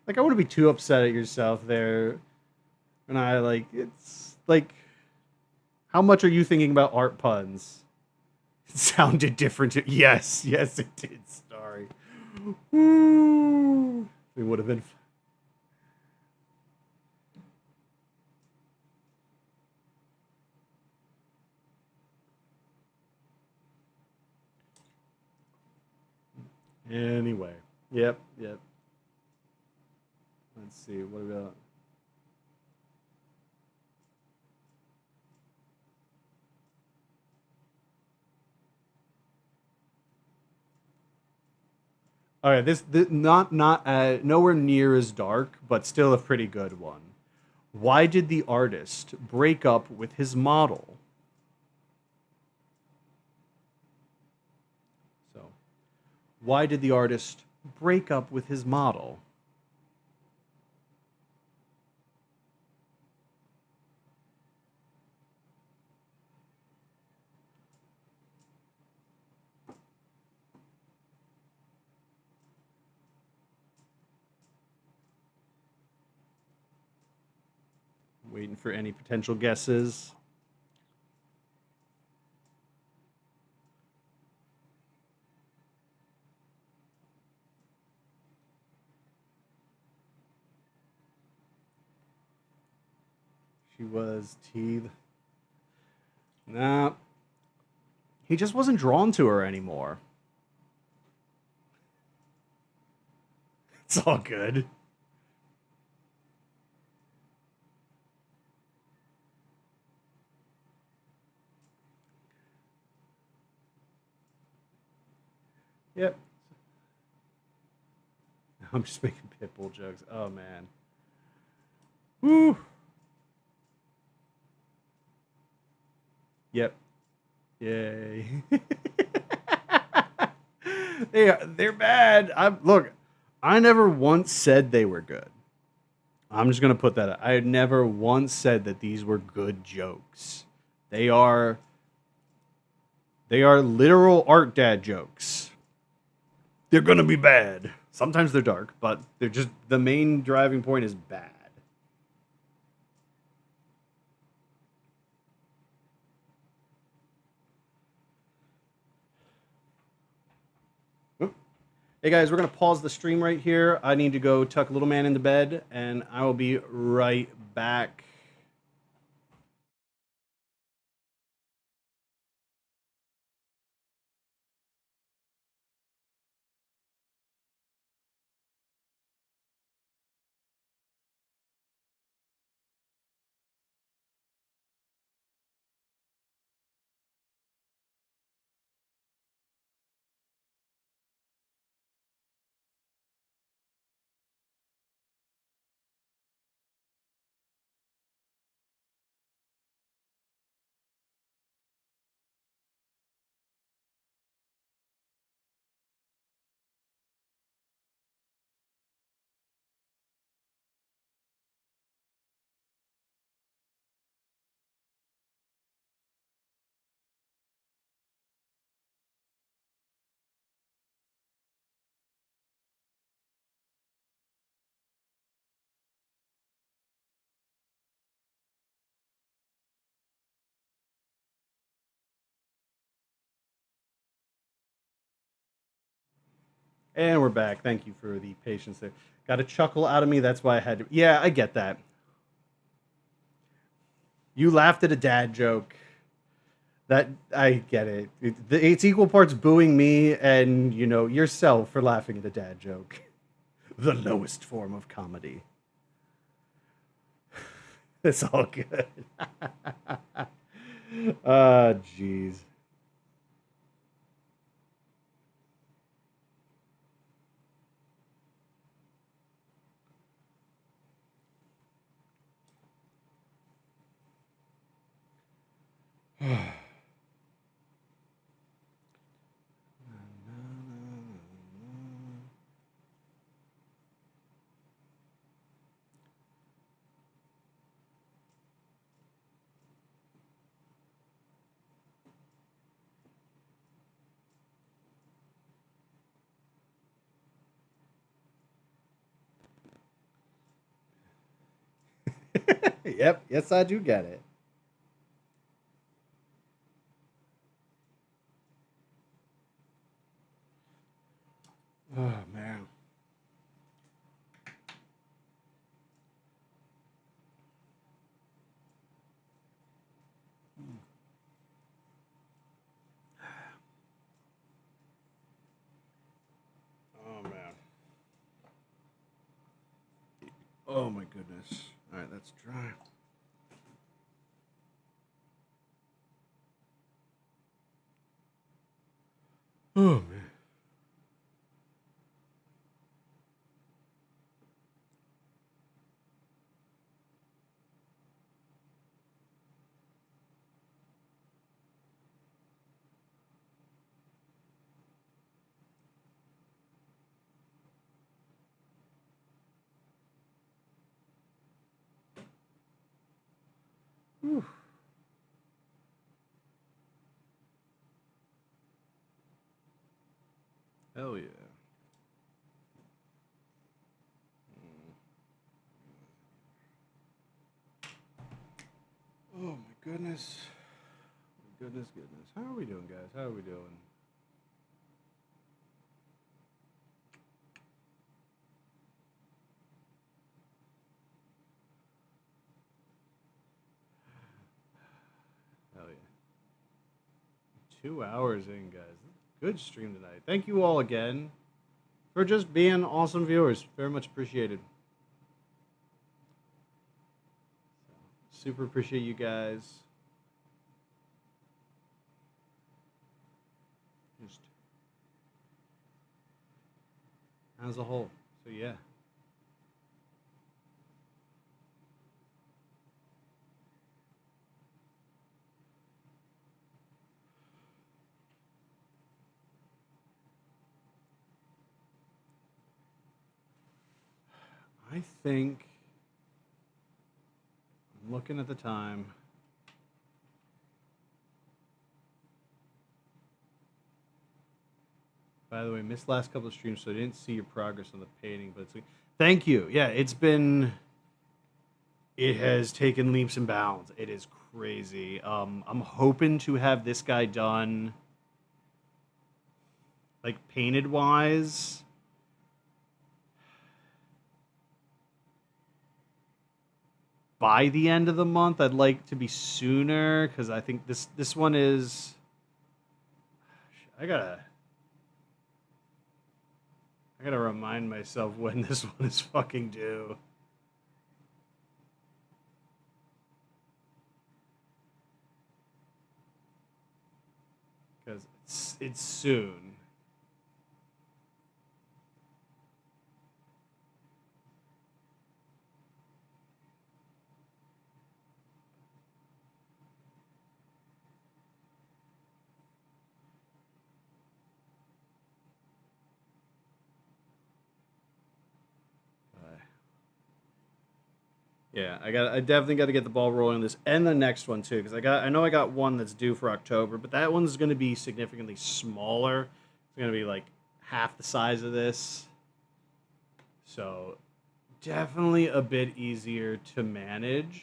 S1: Like I wouldn't be too upset at yourself there. And I like it's like how much are you thinking about art puns? It sounded different. Yes, yes, it did. Sorry. Woo. It would have been. Anyway. Yep. Yep. Let's see. What about? All right. This not nowhere near as dark, but still a pretty good one. Why did the artist break up with his model? So, why did the artist break up with his model? Waiting for any potential guesses. She was teeth. Nah. He just wasn't drawn to her anymore. It's all good. Yep. I'm just making Pitbull jokes. Oh man. Woo. Yep. Yay. They're bad. Look, I never once said they were good. I'm just gonna put that out. I never once said that these were good jokes. They are literal art dad jokes. They're gonna be bad. Sometimes they're dark, but they're just the main driving point is bad. Oop. Hey guys, we're gonna pause the stream right here. I need to go tuck little man into bed, and I will be right back. And we're back. Thank you for the patience there. Got a chuckle out of me. That's why I had to. Yeah, I get that. You laughed at a dad joke. That I get it. It's equal parts booing me and yourself for laughing at a dad joke. The lowest form of comedy. It's all good. Jeez. Yep. Yes, I do get it. Oh man. Oh man. Oh my goodness. All right, that's dry. Oh man. Whew. Hell yeah. goodness. Goodness. How are we doing, guys? How are we doing? Hell yeah. 2 hours in, guys. Good stream tonight. Thank you all again for just being awesome viewers. Very much appreciated. Super appreciate you guys. Just as a whole. So yeah. I think I'm looking at the time. By the way, missed last couple of streams, so I didn't see your progress on the painting. But thank you. Yeah, it has taken leaps and bounds. It is crazy. I'm hoping to have this guy done, like painted wise, by the end of the month. I'd like to be sooner because I think this one is. I gotta remind myself when this one is fucking due. Because it's soon. Yeah, I definitely got to get the ball rolling on this and the next one too, because I know I got one that's due for October, but that one's going to be significantly smaller. It's going to be like half the size of this, so definitely a bit easier to manage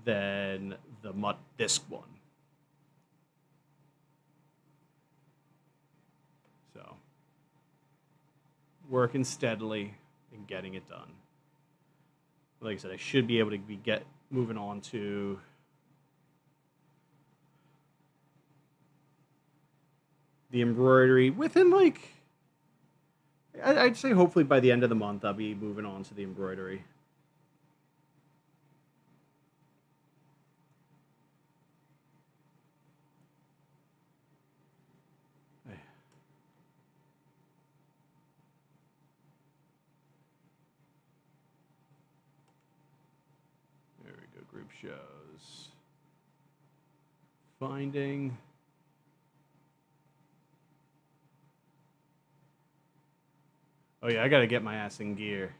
S1: than the Mutt Disc one. So working steadily and getting it done. Like I said, I should be able to get moving on to the embroidery within, like, I'd say hopefully by the end of the month I'll be moving on to the embroidery. There we go, group shows. Finding. Oh yeah, I gotta get my ass in gear.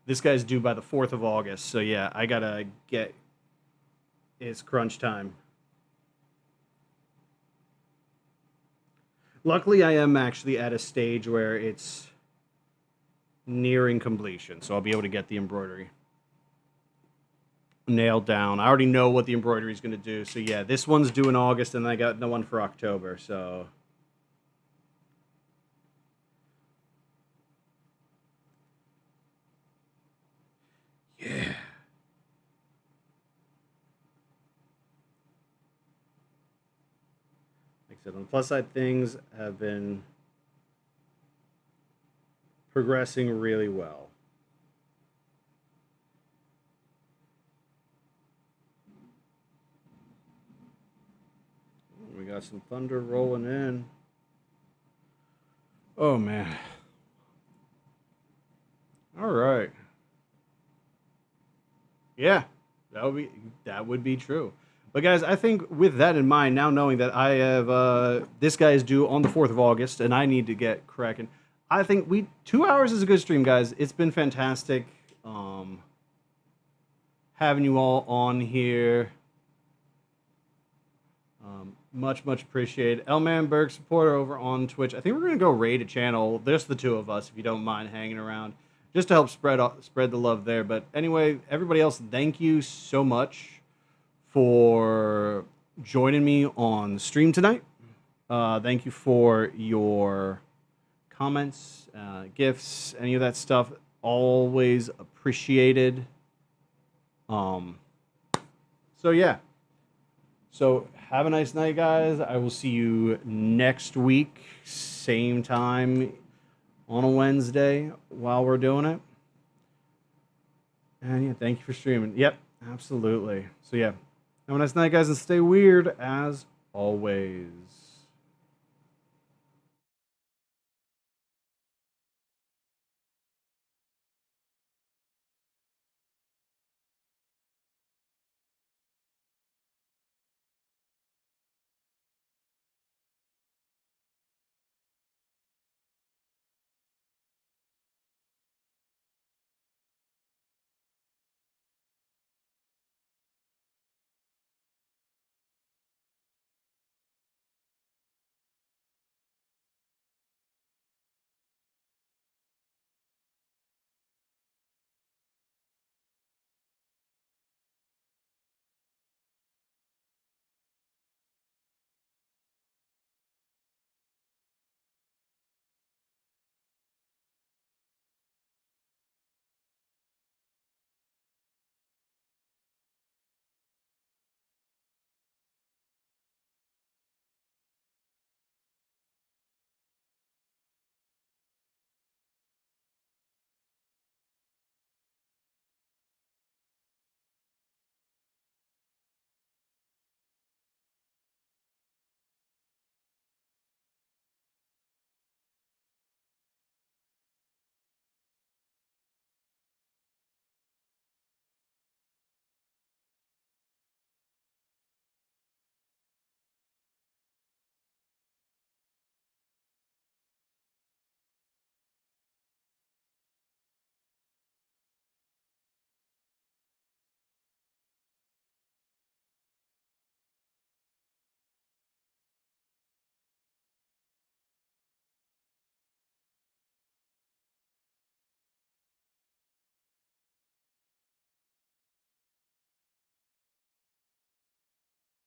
S1: This guy's due by the 4th of August, so yeah, I gotta get. It's crunch time. Luckily, I am actually at a stage where it's nearing completion, so I'll be able to get the embroidery nailed down. I already know what the embroidery is going to do, so yeah, this one's due in August, and I got no one for October, so. Yeah. Like I said, on the plus side, things have been progressing really well. We got some thunder rolling in. Oh man. All right. Yeah, that would be true. But guys, I think with that in mind, now knowing that I have this guy is due on the 4th of August, and I need to get cracking. I think 2 hours is a good stream, guys. It's been fantastic having you all on here. Much appreciated. Elman Berg supporter over on Twitch. I think we're gonna go raid a channel. There's the two of us, if you don't mind hanging around. just to help spread the love there. But anyway, everybody else, thank you so much for joining me on the stream tonight. Thank you for your comments, gifts, any of that stuff. Always appreciated. So yeah. So have a nice night, guys. I will see you next week, same time on a Wednesday while we're doing it. And yeah, thank you for streaming. Yep, absolutely. So yeah, have a nice night, guys, and stay weird as always.